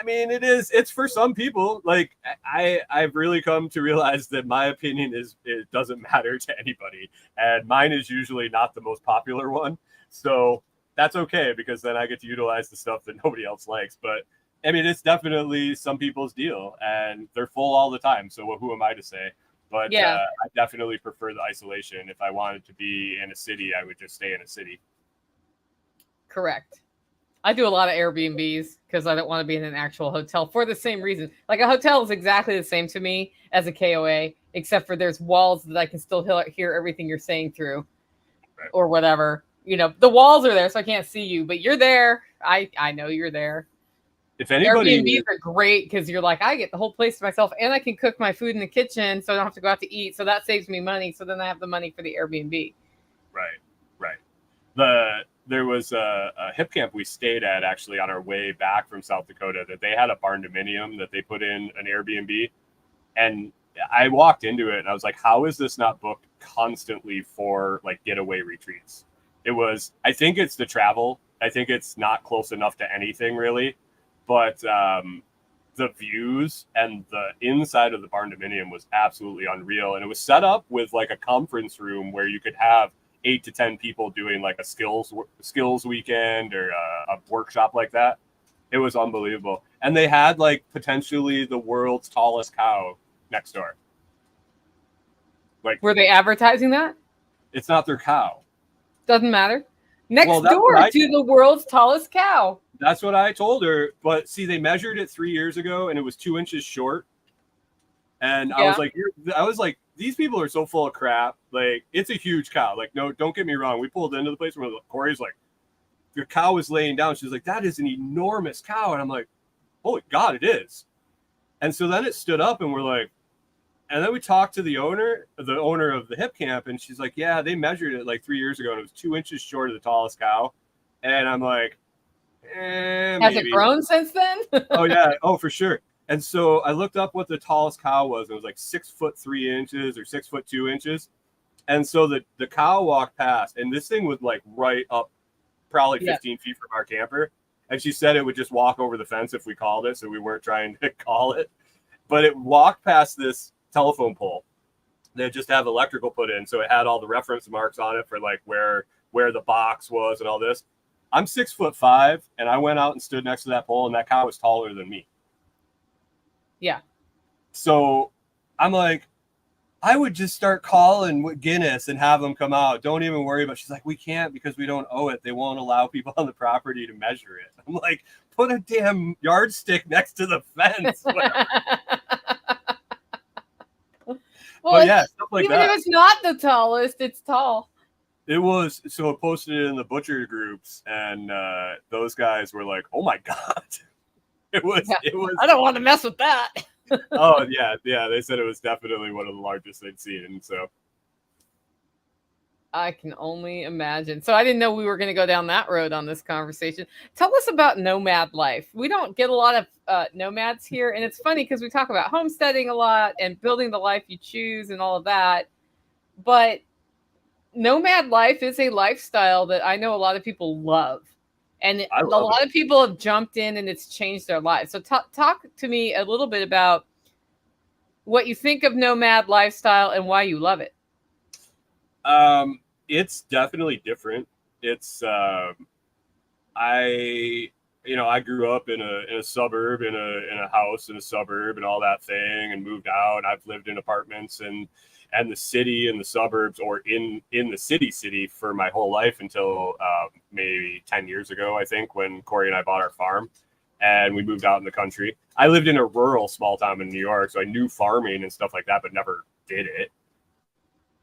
I mean, it's for some people. Like I've really come to realize that my opinion it doesn't matter to anybody, and mine is usually not the most popular one. So that's okay, because then I get to utilize the stuff that nobody else likes. But I mean, it's definitely some people's deal, and they're full all the time. So who am I to say? But Yeah, I definitely prefer the isolation. If I wanted to be in a city, I would just stay in a city. correct. I do a lot of Airbnbs because I don't want to be in an actual hotel for the same reason. Like a hotel is exactly the same to me as a KOA, except for there's walls that I can still hear everything you're saying through, Right. or whatever. You know, the walls are there, so I can't see you, but you're there. I know you're there. If anybody, Airbnbs are great because you're like, I get the whole place to myself, and I can cook my food in the kitchen, so I don't have to go out to eat. So that saves me money. So then I have the money for the Airbnb. right. There was a hip camp we stayed at actually on our way back from South Dakota that they had a barn dominium that they put in an Airbnb, and I walked into it and I was like, how is this not booked constantly for like getaway retreats? I think it's the travel. I think it's not close enough to anything really, but the views and the inside of the barn dominium was absolutely unreal, and it was set up with like a conference room where you could have 8 to 10 people doing like a skills weekend or a workshop like that. It was unbelievable. And they had like potentially the world's tallest cow next door. Like, Were they advertising that? it's not their cow. Doesn't matter. Next Well, that's door what to the world's tallest cow. That's what I told her. But see, they measured it 3 years ago and it was 2 inches short. And Yeah. I was like, these people are so full of crap. Like, it's a huge cow. Like, no, don't get me wrong. We pulled into the place where Corey's like, the cow was laying down. She's like, that is an enormous cow. And I'm like, holy God, it is. And so then it stood up and we're like, and then we talked to the owner of the hip camp. And she's like, yeah, they measured it like 3 years ago and it was 2 inches short of the tallest cow. And I'm like, Has maybe. it grown since then? Oh, yeah. Oh, for sure. And so I looked up what the tallest cow was. It was like 6'3" or 6'2". And so the cow walked past, and this thing was like right up, probably 15 feet from our camper. And she said it would just walk over the fence if we called it, so we weren't trying to call it. But it walked past this telephone pole. They just have electrical put in, so it had all the reference marks on it for like where the box was and all this. I'm 6'5", and I went out and stood next to that pole, and that cow was taller than me. Yeah. So I'm like, I would just start calling Guinness and have them come out. Don't even worry about it. She's like, we can't because we don't owe it. They won't allow people on the property to measure it. I'm like, put a damn yardstick next to the fence. Well, yeah, stuff like even that. if it's not the tallest, it's tall. It was, so it posted it in the butcher groups, and those guys were like, oh my God. It was. I don't want to mess with that. Oh yeah. They said it was definitely one of the largest they'd seen. So I can only imagine. So I didn't know we were going to go down that road on this conversation. Tell us about Nomad Life. We don't get a lot of nomads here, and it's funny because we talk about homesteading a lot and building the life you choose and all of that. But Nomad Life is a lifestyle that I know a lot of people love. And a lot of people have jumped in and it's changed their lives. So talk to me a little bit about what you think of Nomad lifestyle and why you love it. It's definitely different. It's I grew up in a suburb, in a house in a suburb and all that thing, and moved out. I've lived in apartments and the city and the suburbs, or in the city for my whole life until maybe 10 years ago, I think, when Corey and I bought our farm and we moved out in the country. I lived in a rural small town in New York, so I knew farming and stuff like that, but never did it.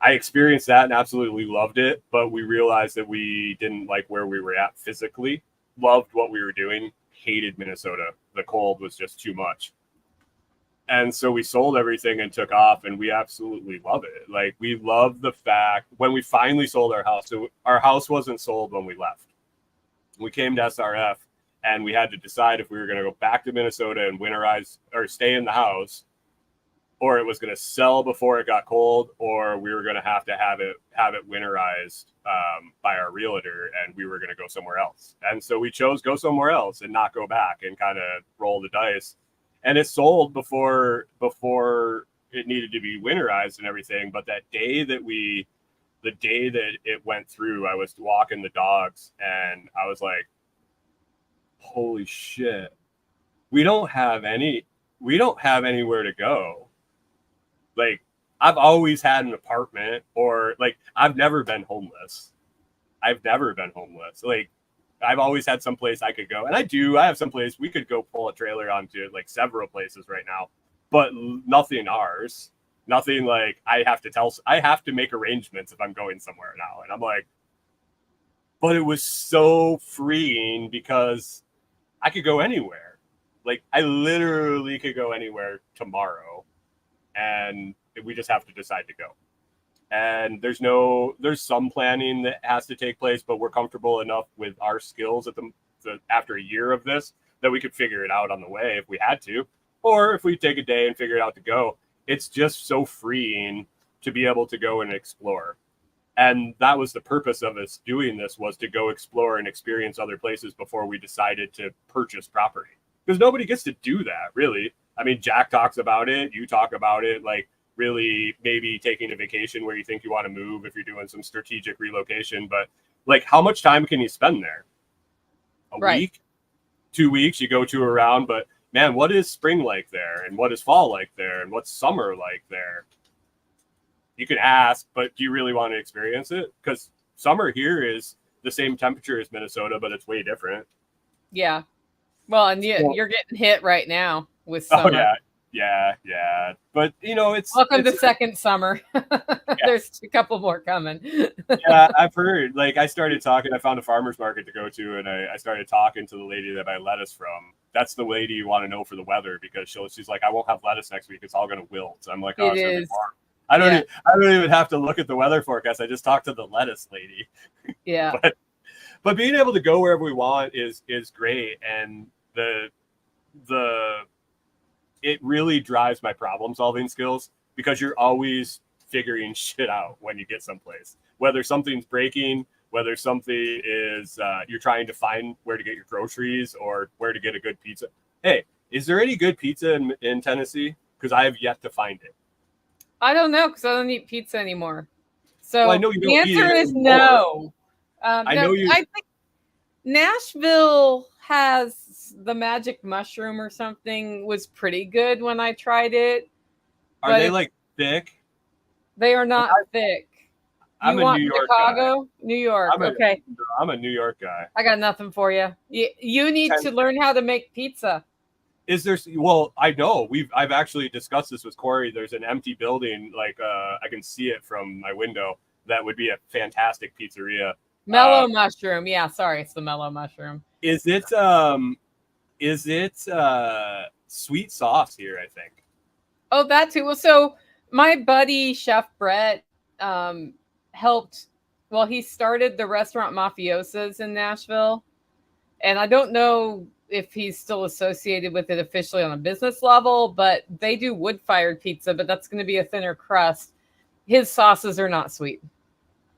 I experienced that and absolutely loved it, but we realized that we didn't like where we were at physically, loved what we were doing, hated Minnesota. The cold was just too much. And so we sold everything and took off, and we absolutely love it. Like, we love the fact when we finally sold our house. So our house wasn't sold when we left. We came to SRF and we had to decide if we were going to go back to Minnesota and winterize or stay in the house or it was going to sell before it got cold, or we were going to have it winterized by our realtor, and we were going to go somewhere else. And so we chose go somewhere else and not go back and kind of roll the dice. And it sold before it needed to be winterized and everything. But the day that it went through, I was walking the dogs, and I was like, holy shit, we don't have anywhere to go. Like, I've always had an apartment, or like, I've never been homeless. Like, I've always had some place I could go. And I have some place we could go pull a trailer onto, like several places right now, but nothing ours. Nothing like I have to make arrangements if I'm going somewhere now. And I'm like, but it was so freeing because I could go anywhere. Like, I literally could go anywhere tomorrow, and we just have to decide to go. And there's some planning that has to take place, but we're comfortable enough with our skills after a year of this that we could figure it out on the way if we had to, or if we take a day and figure it out to go. It's just so freeing to be able to go and explore. And that was the purpose of us doing this, was to go explore and experience other places before we decided to purchase property. Because nobody gets to do that, really. I mean, Jack talks about it. You talk about it, like really maybe taking a vacation where you think you want to move if you're doing some strategic relocation. But like, how much time can you spend there? A week? 2 weeks? You go to around, but man, what is spring like there? And what is fall like there? And what's summer like there? You can ask, but do you really want to experience it? Because summer here is the same temperature as Minnesota, but it's way different. Yeah. Well, and you're getting hit right now with summer. Oh, yeah. But, it's... Welcome to second summer. There's a couple more coming. Yeah, I've heard. Like, I found a farmer's market to go to, and I started talking to the lady that I buy lettuce from. That's the lady you want to know for the weather, because she's like, I won't have lettuce next week. It's all going to wilt. I'm like, oh, it's going to be warm. I don't even have to look at the weather forecast. I just talked to the lettuce lady. Yeah. But being able to go wherever we want is great. And it really drives my problem solving skills, because you're always figuring shit out when you get someplace, whether something's breaking, whether something is you're trying to find where to get your groceries or where to get a good pizza. Hey, is there any good pizza in Tennessee? Because I have yet to find it. I don't know, because I don't eat pizza anymore. So well, I know you don't the answer is no. I think Nashville has the magic mushroom or something, was pretty good when I tried it. Are they like thick? They are not thick. I'm a New York Chicago? guy. New York. Okay. I'm a New York guy. I got nothing for you. You need to learn how to make pizza. Is there? Well, I know I've actually discussed this with Corey. There's an empty building, like I can see it from my window. That would be a fantastic pizzeria. Mellow mushroom. Yeah, sorry, it's the mellow mushroom. Is it sweet sauce here, I think? Oh, that too. Well, so my buddy Chef Brett helped. Well, he started the restaurant Mafiosa's in Nashville, and I don't know if he's still associated with it officially on a business level, but they do wood-fired pizza, but that's going to be a thinner crust. His sauces are not sweet.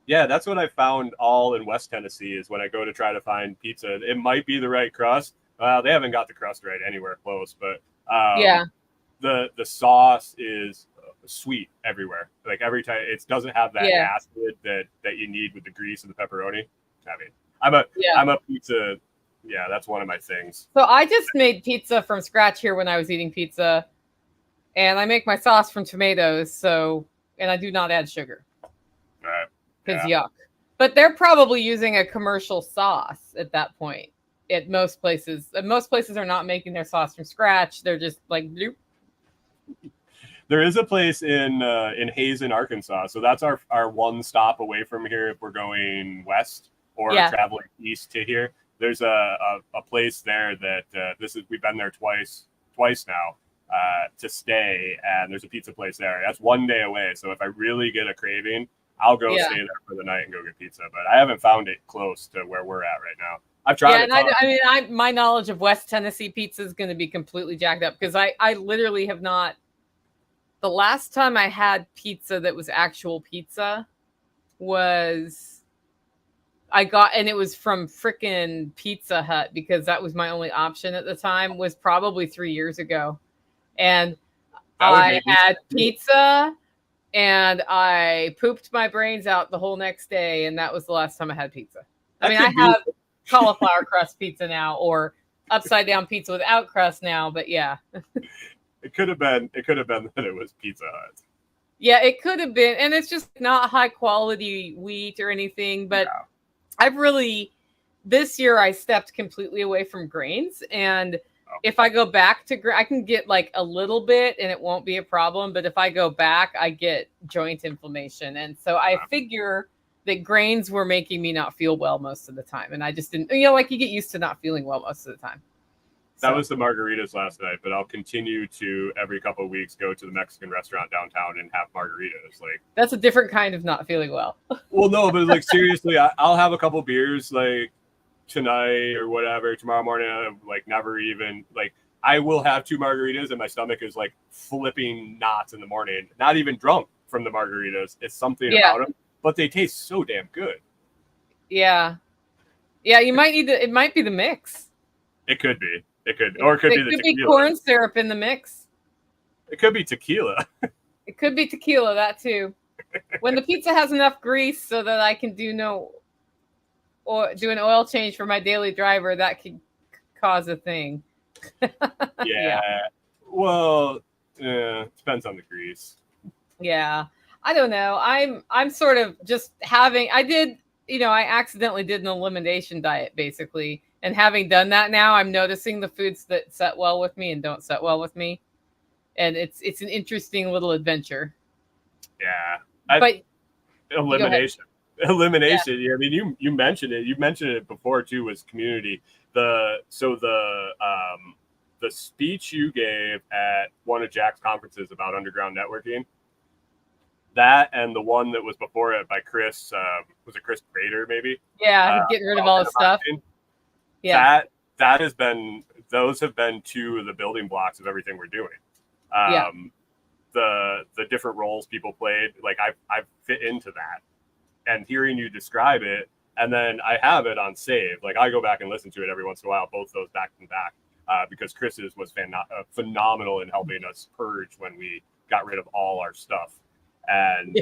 Yeah, that's what I found all in West Tennessee, is when I go to try to find pizza. It might be the right crust. They haven't got the crust right anywhere close, but the sauce is sweet everywhere. Like, every time, it doesn't have that acid that you need with the grease and the pepperoni. I mean, I'm a pizza. Yeah, that's one of my things. So I just made pizza from scratch here when I was eating pizza, and I make my sauce from tomatoes. And I do not add sugar. Right. Because yuck. But they're probably using a commercial sauce at that point. At most places are not making their sauce from scratch. They're just like bloop. There is a place in Hazen, Arkansas. So that's our one stop away from here if we're going west or traveling east to here. There's a place there that we've been there twice now to stay, and there's a pizza place there. That's one day away. So if I really get a craving, I'll go stay there for the night and go get pizza. But I haven't found it close to where we're at right now. I've tried. Yeah, my knowledge of West Tennessee pizza is going to be completely jacked up, because I literally have not the last time I had pizza that was actual pizza was and it was from frickin' Pizza Hut, because that was my only option at the time, was probably 3 years ago. And I had pizza and I pooped my brains out the whole next day. And that was the last time I had pizza. I mean, I have cauliflower crust pizza now, or upside down pizza without crust now, but yeah. It could have been that it was Pizza Hut. Yeah, it could have been. And it's just not high quality wheat or anything, but this year I stepped completely away from grains. And if I go back to I can get like a little bit and it won't be a problem. But if I go back, I get joint inflammation. And so I figure that grains were making me not feel well most of the time. And I just didn't, like you get used to not feeling well most of the time. That was the margaritas last night, but I'll continue to every couple of weeks go to the Mexican restaurant downtown and have margaritas. Like, that's a different kind of not feeling well. Well, no, but like seriously, I'll have a couple beers like tonight or whatever. Tomorrow morning, I'm like never even like I will have 2 margaritas and my stomach is like flipping knots in the morning. Not even drunk from the margaritas. It's something about them, but they taste so damn good. Yeah, you might need to. It might be the mix. It could be. It could, or it could be the tequila. Be corn syrup in the mix. It could be tequila. It could be tequila, that too. When the pizza has enough grease so that I can do an oil change for my daily driver, that could cause a thing. Yeah. Well, depends on the grease. Yeah. I don't know. I'm sort of just I accidentally did an elimination diet basically. And having done that now, I'm noticing the foods that set well with me and don't set well with me. And it's an interesting little adventure. Yeah. But elimination. Yeah. I mean, you mentioned it. You mentioned it before too, was community. The speech you gave at one of Jack's conferences about underground networking, that and the one that was before it by Chris, was it Chris Prater maybe? Yeah, getting rid of all his stuff. Yeah, those have been 2 of the building blocks of everything we're doing. The different roles people played, like I've fit into that, and hearing you describe it, and then I have it on save. Like I go back and listen to it every once in a while, both those back to back, because Chris's was phenomenal in helping us purge when we got rid of all our stuff, and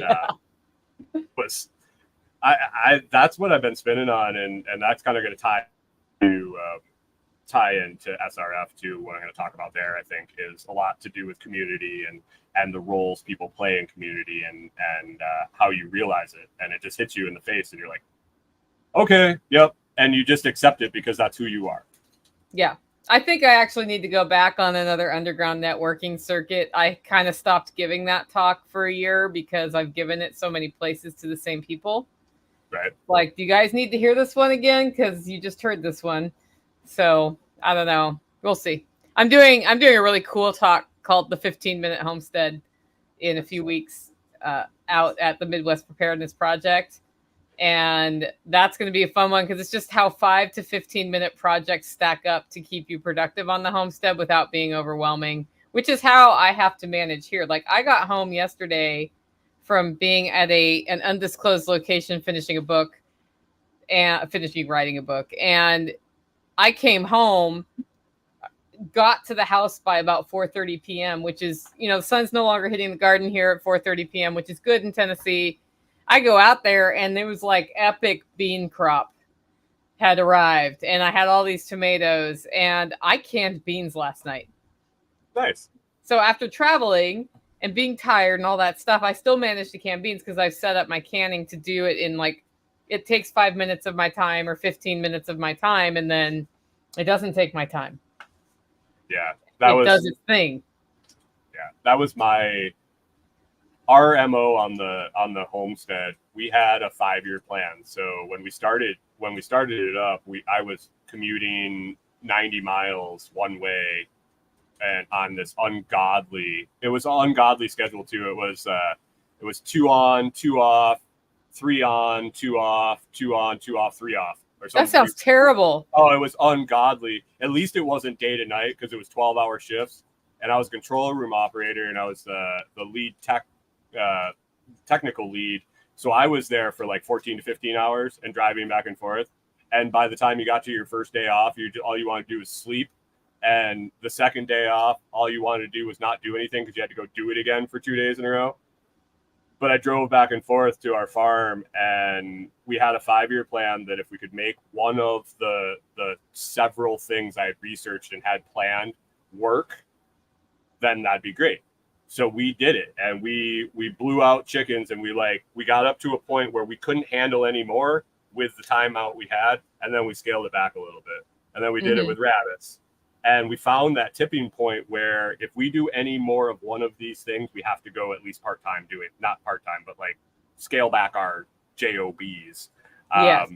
that's what I've been spinning on, and that's kind of going to tie into SRF too. What I'm going to talk about there, I think, is a lot to do with community and the roles people play in community and how you realize it, and it just hits you in the face, and you're like, okay, yep, and you just accept it because that's who you are. Yeah, I think I actually need to go back on another underground networking circuit. I kind of stopped giving that talk for a year because I've given it so many places to the same people. Right. Like, do you guys need to hear this one again? Because you just heard this one. So I don't know. We'll see. I'm doing a really cool talk called the 15-Minute Homestead in a few weeks out at the Midwest Preparedness Project. And that's going to be a fun one because it's just how 5 to 15-minute projects stack up to keep you productive on the homestead without being overwhelming, which is how I have to manage here. Like I got home yesterday from being at an undisclosed location, finishing writing a book. And I came home, got to the house by about 4:30 p.m., which is, the sun's no longer hitting the garden here at 4:30 p.m., which is good in Tennessee. I go out there and there was like epic bean crop had arrived, and I had all these tomatoes, and I canned beans last night. Nice. So after traveling and being tired and all that stuff, I still managed to can beans because I've set up my canning to do it in it takes 5 minutes of my time or 15 minutes of my time, and then it doesn't take my time. Yeah, it does its thing. Yeah, that was our MO on the homestead. We had a 5-year plan. So when we started it up, I was commuting 90 miles one way, and on this ungodly schedule too. It was 2 on, 2 off, 3 on, 2 off, 2 on, 2 off, 3 off, or something. That sounds terrible. Oh, it was ungodly. At least it wasn't day to night because it was 12-hour shifts. and I was a control room operator, and I was the lead technical lead. So I was there for like 14 to 15 hours and driving back and forth. And by the time you got to your first day off, all you want to do is sleep. And the second day off, all you wanted to do was not do anything because you had to go do it again for 2 days in a row. But I drove back and forth to our farm, and we had a 5-year plan that if we could make one of the several things I had researched and had planned work, then that'd be great. So we did it, and we blew out chickens, and we got up to a point where we couldn't handle any more with the timeout we had, and then we scaled it back a little bit, and then we did it with rabbits. And we found that tipping point where if we do any more of one of these things, we have to go at least part-time doing, not part-time, but like scale back our JOBs. Yes.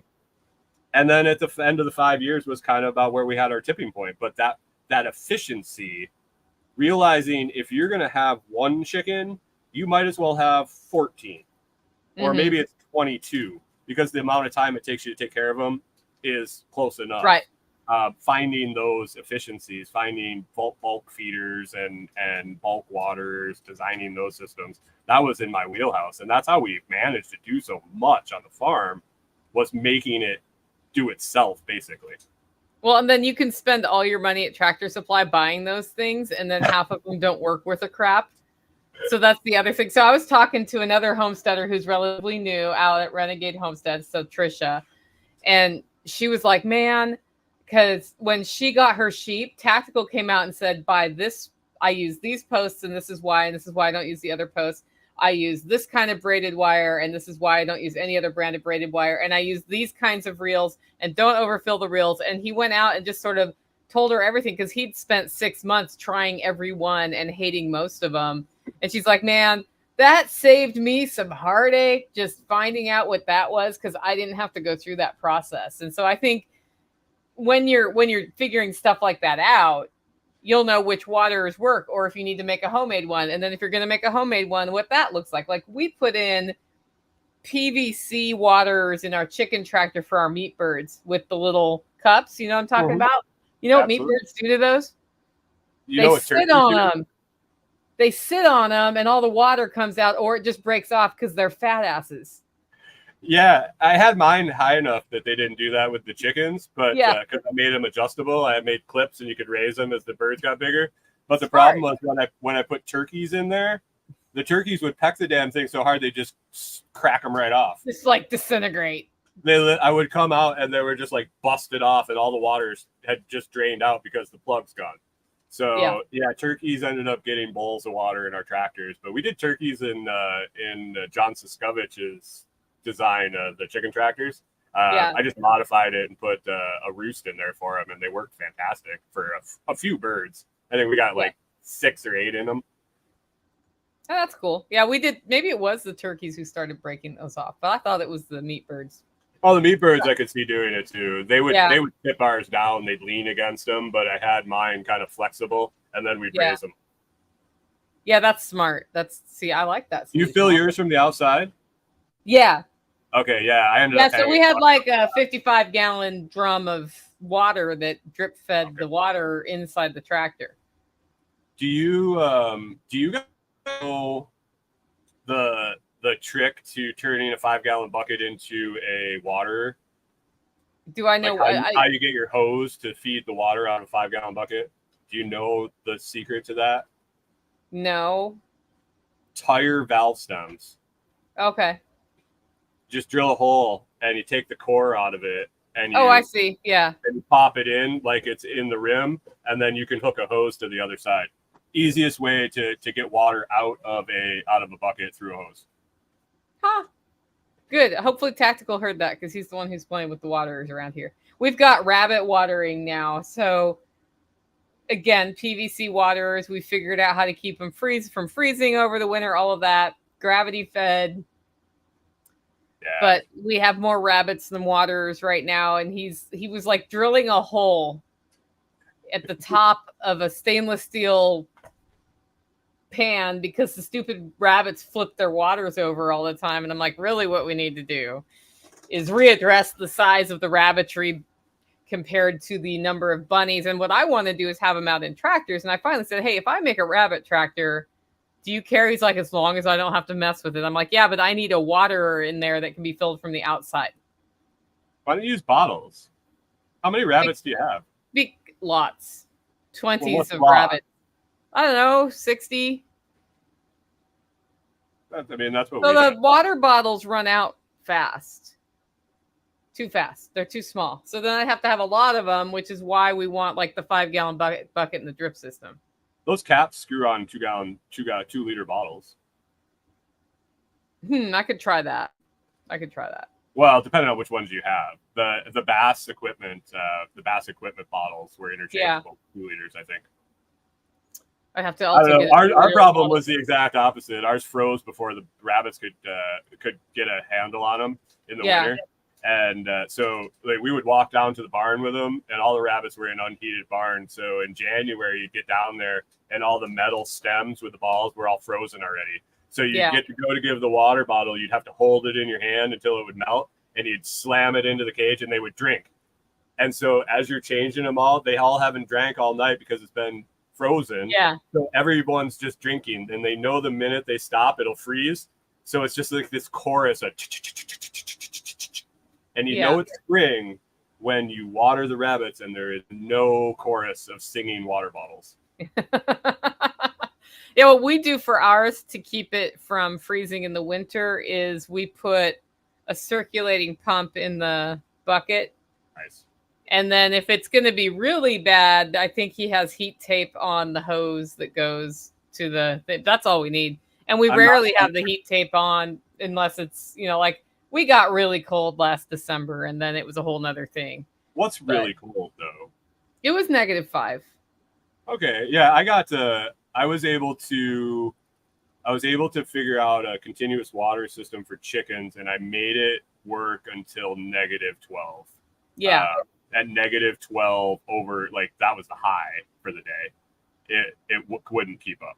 And then at the end of the 5 years was kind of about where we had our tipping point. But that efficiency, realizing if you're going to have one chicken, you might as well have 14, or maybe it's 22, because the amount of time it takes you to take care of them is close enough. Right. Finding those efficiencies, finding bulk feeders and bulk waters, designing those systems, that was in my wheelhouse. And that's how we managed to do so much on the farm, was making it do itself, basically. Well, and then you can spend all your money at Tractor Supply buying those things, and then half of them don't work worth a crap. So that's the other thing. So I was talking to another homesteader who's relatively new out at Renegade Homestead, so Trisha, and she was like, man, because when she got her sheep, Tactical came out and said, buy this, I use these posts, and this is why I don't use the other posts. I use this kind of braided wire, and this is why I don't use any other branded braided wire. And I use these kinds of reels, and don't overfill the reels. And he went out and just sort of told her everything, because he'd spent 6 months trying every one and hating most of them. And she's like, man, that saved me some heartache just finding out what that was, because I didn't have to go through that process. And so I think when you're figuring stuff like that out, you'll know which waters work, or if you need to make a homemade one. And then if you're going to make a homemade one, what that looks like. Like we put in PVC waters in our chicken tractor for our meat birds with the little cups. You know what I'm talking about? You know what meat birds do to those? They sit on them. They sit on them, and all the water comes out, or it just breaks off because they're fat asses. Yeah, I had mine high enough that they didn't do that with the chickens, but because I made them adjustable, I made clips and you could raise them as the birds got bigger. But the problem was when I put turkeys in there, the turkeys would peck the damn thing so hard they just crack them right off. Just like disintegrate. I would come out and they were just like busted off, and all the waters had just drained out because the plug's gone. So yeah, turkeys ended up getting bowls of water in our tractors, but we did turkeys in John Siskovich's design of the chicken tractors. I just modified it and put a roost in there for them, and they worked fantastic for a few birds. I think we got like 6 or 8 in them. Oh, that's cool. Yeah, we did. Maybe it was the turkeys who started breaking those off, but I thought it was the meat birds. Oh, the meat birds, I could see doing it too. They would tip ours down. They'd lean against them, but I had mine kind of flexible, and then we'd raise them. Yeah, that's smart. I like that. You fill yours from the outside? Yeah. Okay, yeah. I ended up. So we had like a 55-gallon drum of water that drip fed the water inside the tractor. Do you guys know the trick to turning a 5-gallon bucket into a water? Do I know how you get your hose to feed the water out of a 5-gallon bucket? Do you know the secret to that? No. Tire valve stems. Okay. Just drill a hole and you take the core out of it, and I see. Yeah. And you pop it in like it's in the rim, and then you can hook a hose to the other side. Easiest way to get water out of a bucket through a hose. Huh. Good. Hopefully Tactical heard that, because he's the one who's playing with the waters around here. We've got rabbit watering now. So again, PVC waterers. We figured out how to keep them from freezing over the winter, all of that. Gravity fed. Yeah. But we have more rabbits than waterers right now, and he was like drilling a hole at the top of a stainless steel pan because the stupid rabbits flip their waters over all the time. And I'm like, really, what we need to do is readdress the size of the rabbitry compared to the number of bunnies. And what I want to do is have them out in tractors. And I finally said, hey, if I make a rabbit tractor, do you care? He's like, as long as I don't have to mess with it. I'm like, yeah, but I need a waterer in there that can be filled from the outside. Why don't you use bottles? How many rabbits do you have? Big lots. 20s of lot? rabbits. I don't know, 60. That's what so the water bottles run out fast. Too fast. They're too small. So then I have to have a lot of them, which is why we want like the 5-gallon bucket in the drip system. Those caps screw on 2-liter bottles. I could try that. Well, depending on which ones you have. The Bass equipment bottles were interchangeable. 2 liters, I think. I have to also get our problem was the exact opposite. Ours froze before the rabbits could get a handle on them in the winter. And so like, we would walk down to the barn with them, and all the rabbits were in unheated barns. So in January, you'd get down there, and all the metal stems with the balls were all frozen already. So you'd get to go to give the water bottle. You'd have to hold it in your hand until it would melt, and you'd slam it into the cage, and they would drink. And so as you're changing them all, they all haven't drank all night because it's been frozen. Yeah. So everyone's just drinking, and they know the minute they stop, it'll freeze. So it's just like this chorus of and you know it's spring when you water the rabbits and there is no chorus of singing water bottles. Yeah, what we do for ours to keep it from freezing in the winter is we put a circulating pump in the bucket. Nice. And then if it's going to be really bad, I think he has heat tape on the hose that goes to that's all we need. And we rarely have the heat tape on unless it's, like we got really cold last December and then it was a whole nother thing. What's really cold though? It was -5. Okay. Yeah. I was able to figure out a continuous water system for chickens, and I made it work until -12. Yeah. At -12 over, like, that was the high for the day. It wouldn't keep up.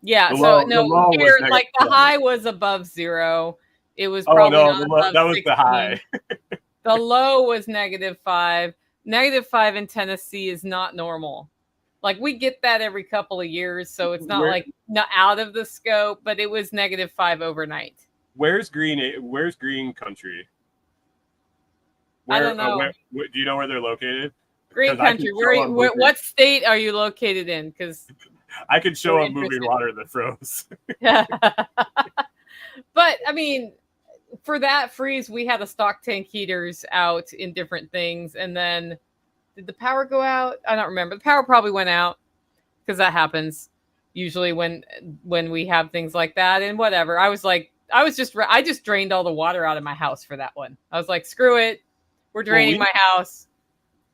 Yeah. The high was above 0. It was probably that was 16. The high. The low was -5. -5 in Tennessee is not normal. Like we get that every couple of years, so it's not not out of the scope, but it was -5 overnight. Where's green country? I don't know. Do you know where they're located? Green country. What state are you located in? Because I can show them moving water that froze. But I mean, for that freeze, we had the stock tank heaters out in different things, and then. Did the power go out? I don't remember. The power probably went out because that happens usually when we have things like that. And whatever. I just drained all the water out of my house for that one. I was like, screw it. We're draining my house.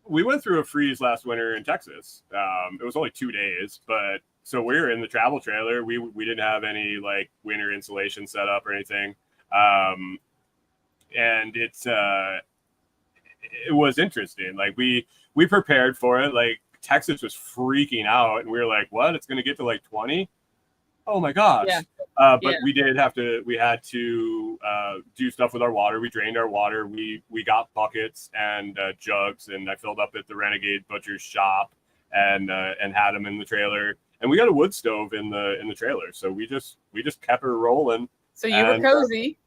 We went through a freeze last winter in Texas. It was only 2 days, but so we were in the travel trailer. We didn't have any like winter insulation set up or anything. And it was interesting. Like we prepared for it. Like Texas was freaking out, and we were like, "What? It's going to get to like 20? Oh my gosh!" Yeah. But we had to do stuff with our water. We drained our water. We got buckets and jugs, and I filled up at the Renegade Butcher's shop and had them in the trailer. And we got a wood stove in the trailer, so we just kept her rolling. So you were cozy.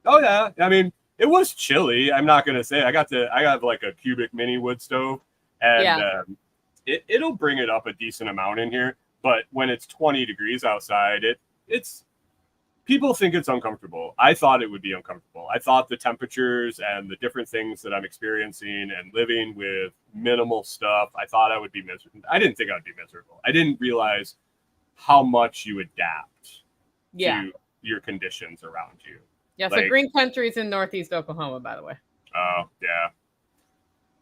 Oh yeah, I mean. It was chilly. I'm not gonna say I got like a cubic mini wood stove, and it'll bring it up a decent amount in here. But when it's 20 degrees outside, it's people think it's uncomfortable. I thought it would be uncomfortable. I thought the temperatures and the different things that I'm experiencing and living with minimal stuff, I thought I would be miserable. I didn't think I'd be miserable. I didn't realize how much you adapt to your conditions around you. Yeah, so green country is in northeast Oklahoma, by the way. Oh, yeah.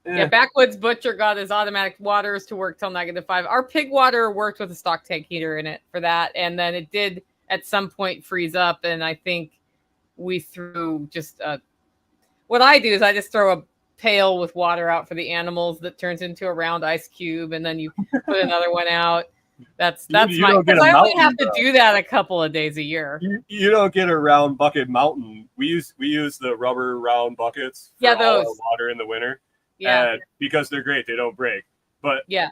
Yeah, Backwoods Butcher got his automatic waters to work till -5. Our pig water worked with a stock tank heater in it for that. And then it did at some point freeze up. And I think we threw just what I do is I just throw a pail with water out for the animals that turns into a round ice cube. And then you put another one out. That's I only have to do that a couple of days a year. You don't get a round bucket mountain. We use the rubber round buckets for all our water in the winter. Yeah. And because they're great, they don't break. But Yeah.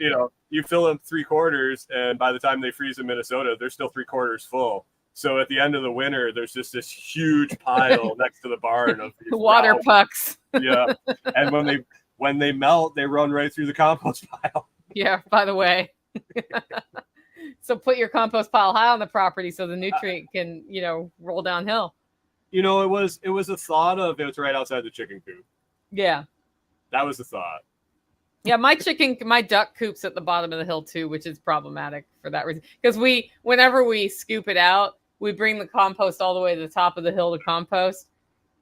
you fill them 3/4, and by the time they freeze in Minnesota, they're still 3/4 full. So at the end of the winter, there's just this huge pile next to the barn of these Water pucks. Yeah. And when they melt, they run right through the compost pile. Yeah, by the way. So put your compost pile high on the property so the nutrient can, roll downhill. It was a thought of it's right outside the chicken coop. Yeah. That was the thought. Yeah, my duck coop's at the bottom of the hill too, which is problematic for that reason. Because whenever we scoop it out, we bring the compost all the way to the top of the hill to compost.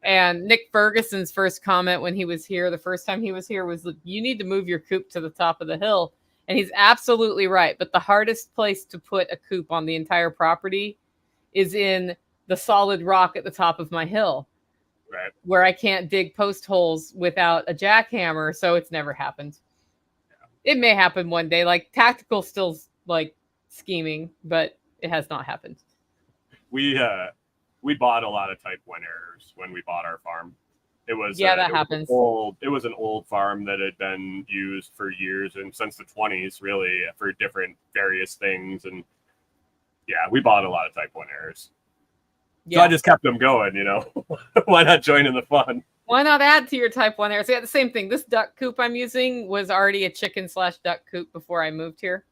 And Nick Ferguson's first comment when he was here, the first time he was here, was, you need to move your coop to the top of the hill. And he's absolutely right. But the hardest place to put a coop on the entire property is in the solid rock at the top of my hill. Right. Where I can't dig post holes without a jackhammer. So it's never happened. Yeah. It may happen one day. Like tactical still like scheming, but it has not happened. We bought a lot of type 1 errors when we bought our farm. That happens. It was an old farm that had been used for years and since the 20s, really, for different various things. And yeah, we bought a lot of type 1 errors. Yeah. So I just kept them going, Why not join in the fun? Why not add to your type 1 errors? Yeah, the same thing. This duck coop I'm using was already a chicken/duck coop before I moved here.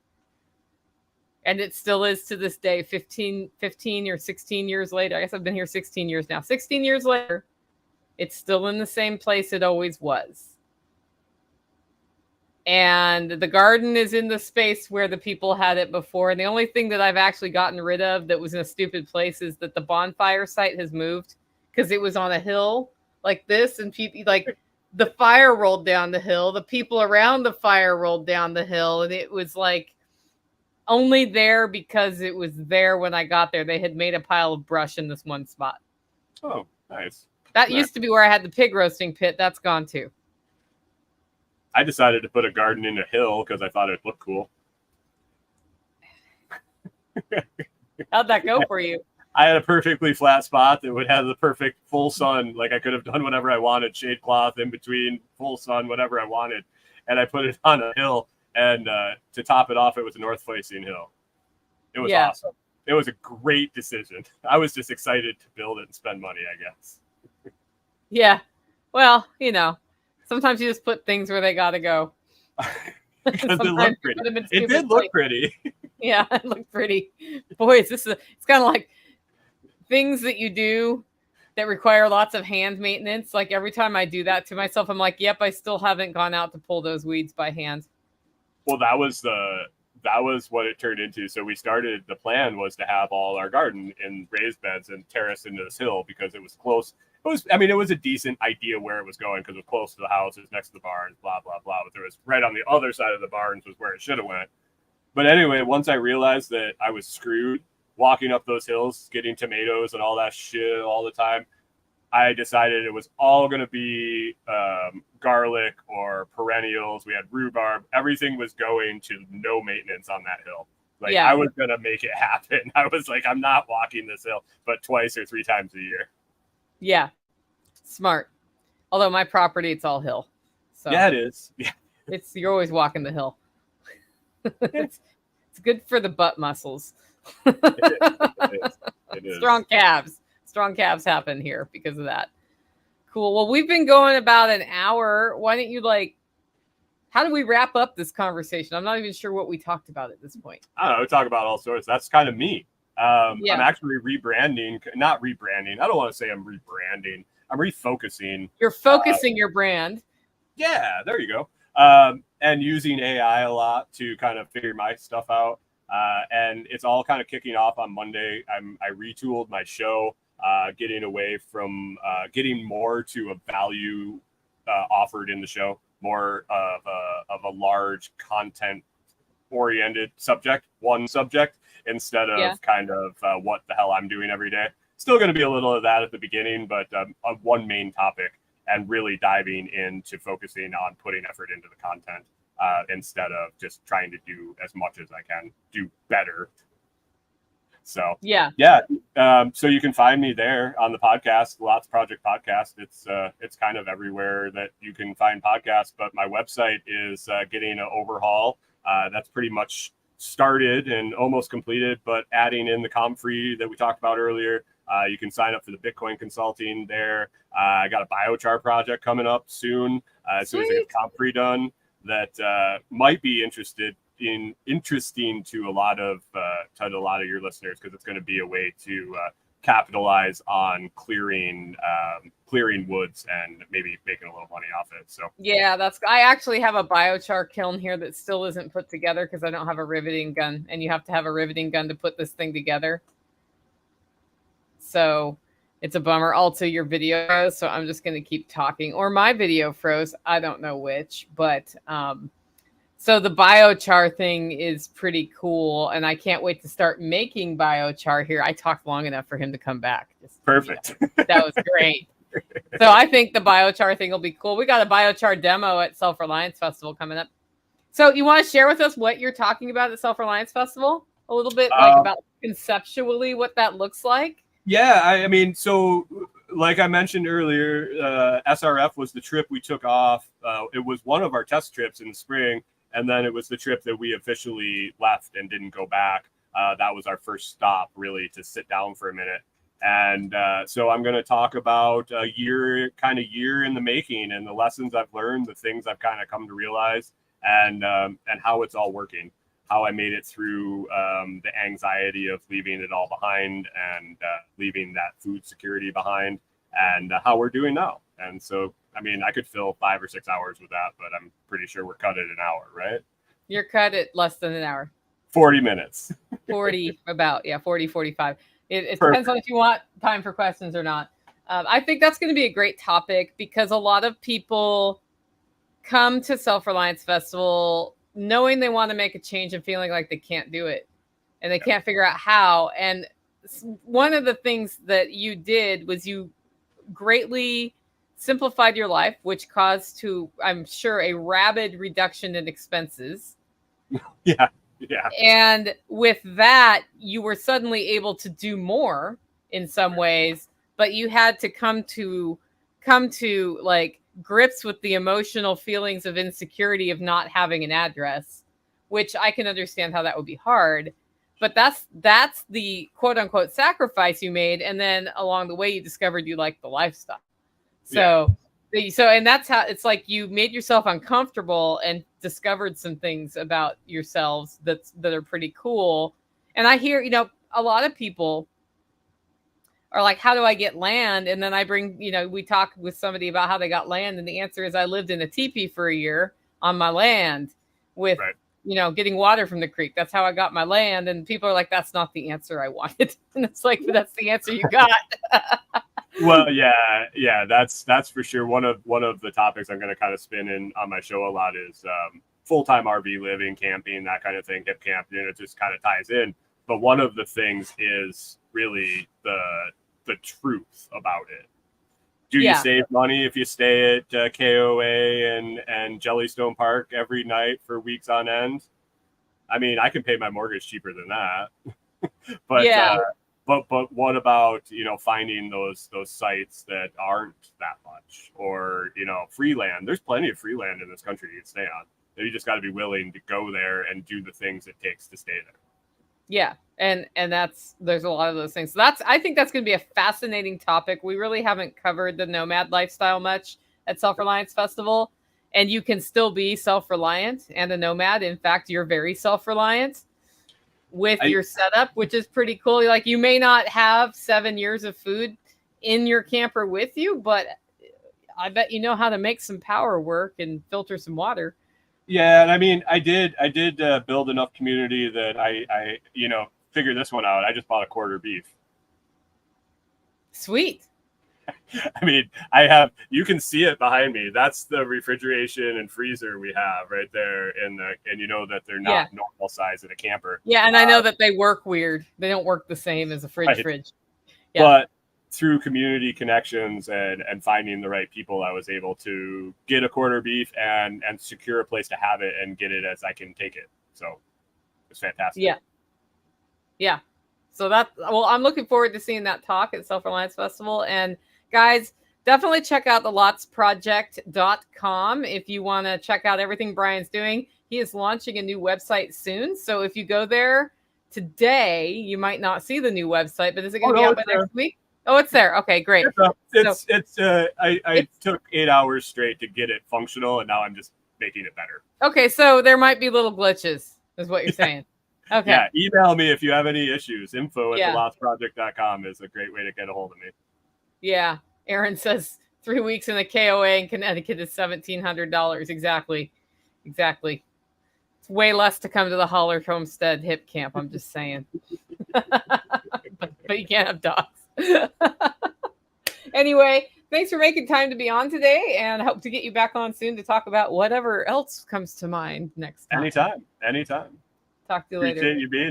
And it still is to this day, 15 or 16 years later. I guess I've been here 16 years now. 16 years later, it's still in the same place it always was. And the garden is in the space where the people had it before. And the only thing that I've actually gotten rid of that was in a stupid place is that the bonfire site has moved because it was on a hill like this. And people, like, the fire rolled down the hill. The people around the fire rolled down the hill. And it was like only there because it was there when I got there. They had made a pile of brush in this one spot. Oh, nice. That used to be where I had the pig roasting pit. That's gone too. I decided to put a garden in a hill because I thought it'd look cool. How'd that go for you? I had a perfectly flat spot that would have the perfect full sun. Like I could have done whatever I wanted, shade cloth in between, full sun, whatever I wanted. And I put it on a hill. And to top it off, it was a north-facing hill. It was awesome. It was a great decision. I was just excited to build it and spend money, I guess. Yeah. Well, sometimes you just put things where they got to go. Because it looked pretty. It did look pretty. Yeah, it looked pretty. Boy, it's kind of like things that you do that require lots of hand maintenance. Like every time I do that to myself, I'm like, yep, I still haven't gone out to pull those weeds by hand. Well, that was what it turned into. So the plan was to have all our garden in raised beds and terrace into this hill because it was close. It was a decent idea where it was going because it was close to the house, it was next to the barns, blah, blah, blah. But there was right on the other side of the barns was where it should have went. But anyway, once I realized that I was screwed walking up those hills, getting tomatoes and all that shit all the time, I decided it was all going to be garlic or perennials. We had rhubarb. Everything was going to no maintenance on that hill. I was going to make it happen. I was like, I'm not walking this hill, but 2 or 3 times a year. Yeah. Smart. Although my property, it's all hill. So yeah, it is. Yeah. You're always walking the hill. It's good for the butt muscles. It is. Strong calves happen here because of that. Cool. Well, we've been going about an hour. Why don't you how do we wrap up this conversation? I'm not even sure what we talked about at this point. I don't know. We talk about all sorts. That's kind of me. I'm actually not rebranding. I don't want to say I'm rebranding. I'm refocusing. You're focusing your brand. Yeah, there you go. And using AI a lot to kind of figure my stuff out. And it's all kind of kicking off on Monday. I retooled my show, getting away from getting more to a value offered in the show, more of a large content oriented subject, instead of kind of what the hell I'm doing every day. Still going to be a little of that at the beginning, but one main topic and really diving into focusing on putting effort into the content instead of just trying to do as much as I can, do better. So yeah. So you can find me there on the podcast, Lots Project Podcast. It's kind of everywhere that you can find podcasts, but my website is getting an overhaul. That's pretty much started and almost completed, but adding in the ComFree that we talked about earlier. You can sign up for the Bitcoin consulting there. I got a biochar project coming up soon. As soon as I get ComFree done, that might be interesting to a lot of your listeners, because it's going to be a way to capitalize on clearing woods and maybe making a little money off it. So yeah, I actually have a biochar kiln here that still isn't put together because I don't have a riveting gun, and you have to have a riveting gun to put this thing together. So it's a bummer. Also, your video froze, so I'm just going to keep talking, or my video froze. I don't know which, but so the biochar thing is pretty cool, and I can't wait to start making biochar here. I talked long enough for him to come back. Perfect. That was great. So I think the biochar thing will be cool. We got a biochar demo at Self-Reliance Festival coming up. So you want to share with us what you're talking about at Self-Reliance Festival? A little bit about conceptually what that looks like? Yeah, I mean, so like I mentioned earlier, SRF was the trip we took off. It was one of our test trips in the spring, and then it was the trip that we officially left and didn't go back. That was our first stop, really, to sit down for a minute. And so I'm going to talk about a year in the making, and the lessons I've learned, the things I've kind of come to realize, and how it's all working. How I made it through the anxiety of leaving it all behind, and leaving that food security behind, and how we're doing now. And so, I mean, I could fill 5 or 6 hours with that, but I'm pretty sure we're cut at an hour, right? You're cut at less than an hour. 40 minutes. 40, 45. It depends on if you want time for questions or not. I think that's going to be a great topic, because a lot of people come to Self-Reliance Festival knowing they want to make a change and feeling like they can't do it, and they can't figure out how. And one of the things that you did was you greatly simplified your life, which caused to, I'm sure, a rapid reduction in expenses. Yeah. And with that, you were suddenly able to do more in some ways, but you had to come to like grips with the emotional feelings of insecurity of not having an address, which I can understand how that would be hard. But that's the quote unquote sacrifice you made, and then along the way you discovered you liked the lifestyle. So and that's how it's like you made yourself uncomfortable and discovered some things about yourselves that are pretty cool. And I hear, a lot of people are like, how do I get land? And then I bring, we talk with somebody about how they got land, and the answer is I lived in a teepee for a year on my land with getting water from the creek. That's how I got my land. And people are like, that's not the answer I wanted. And it's like, but that's the answer you got. Well, yeah, that's for sure. One of the topics I'm going to kind of spin in on my show a lot is full-time RV living, camping, that kind of thing, hip camp. It just kind of ties in. But one of the things is really the truth about it. Do you save money if you stay at KOA and Jellystone Park every night for weeks on end? I mean, I can pay my mortgage cheaper than that. But what about, finding those sites that aren't that much, or, free land? There's plenty of free land in this country you can stay on. You just got to be willing to go there and do the things it takes to stay there. Yeah. And there's a lot of those things. So I think that's going to be a fascinating topic. We really haven't covered the nomad lifestyle much at Self-Reliance Festival, and you can still be self-reliant and a nomad. In fact, you're very self-reliant with your setup, which is pretty cool. Like, you may not have 7 years of food in your camper with you, but I bet you know how to make some power work and filter some water. Yeah, and I mean, I did build enough community that I figured this one out. I just bought a quarter beef. Sweet. I mean, you can see it behind me. That's the refrigeration and freezer we have right there, and that they're not normal size in a camper. Yeah, and I know that they work weird. They don't work the same as a fridge. Yeah. But through community connections and finding the right people, I was able to get a quarter beef and secure a place to have it and get it as I can take it. So it's fantastic. Yeah. So I'm looking forward to seeing that talk at Self-Reliance Festival. And guys, definitely check out the lotsproject.com if you want to check out everything Brian's doing. He is launching a new website soon. So if you go there today, you might not see the new website, but is it going to be out by next week? Oh, it's there. Okay, great. I took 8 hours straight to get it functional, and now I'm just making it better. Okay, so there might be little glitches, is what you're saying. Okay. Yeah, email me if you have any issues. info@thelotsproject.com is a great way to get a hold of me. Yeah. Aaron says 3 weeks in the KOA in Connecticut is $1,700. Exactly. It's way less to come to the Holler Homestead Hip Camp. I'm just saying. but you can't have dogs. Anyway, thanks for making time to be on today, and I hope to get you back on soon to talk about whatever else comes to mind next time. Anytime. Talk to you later. Appreciate you being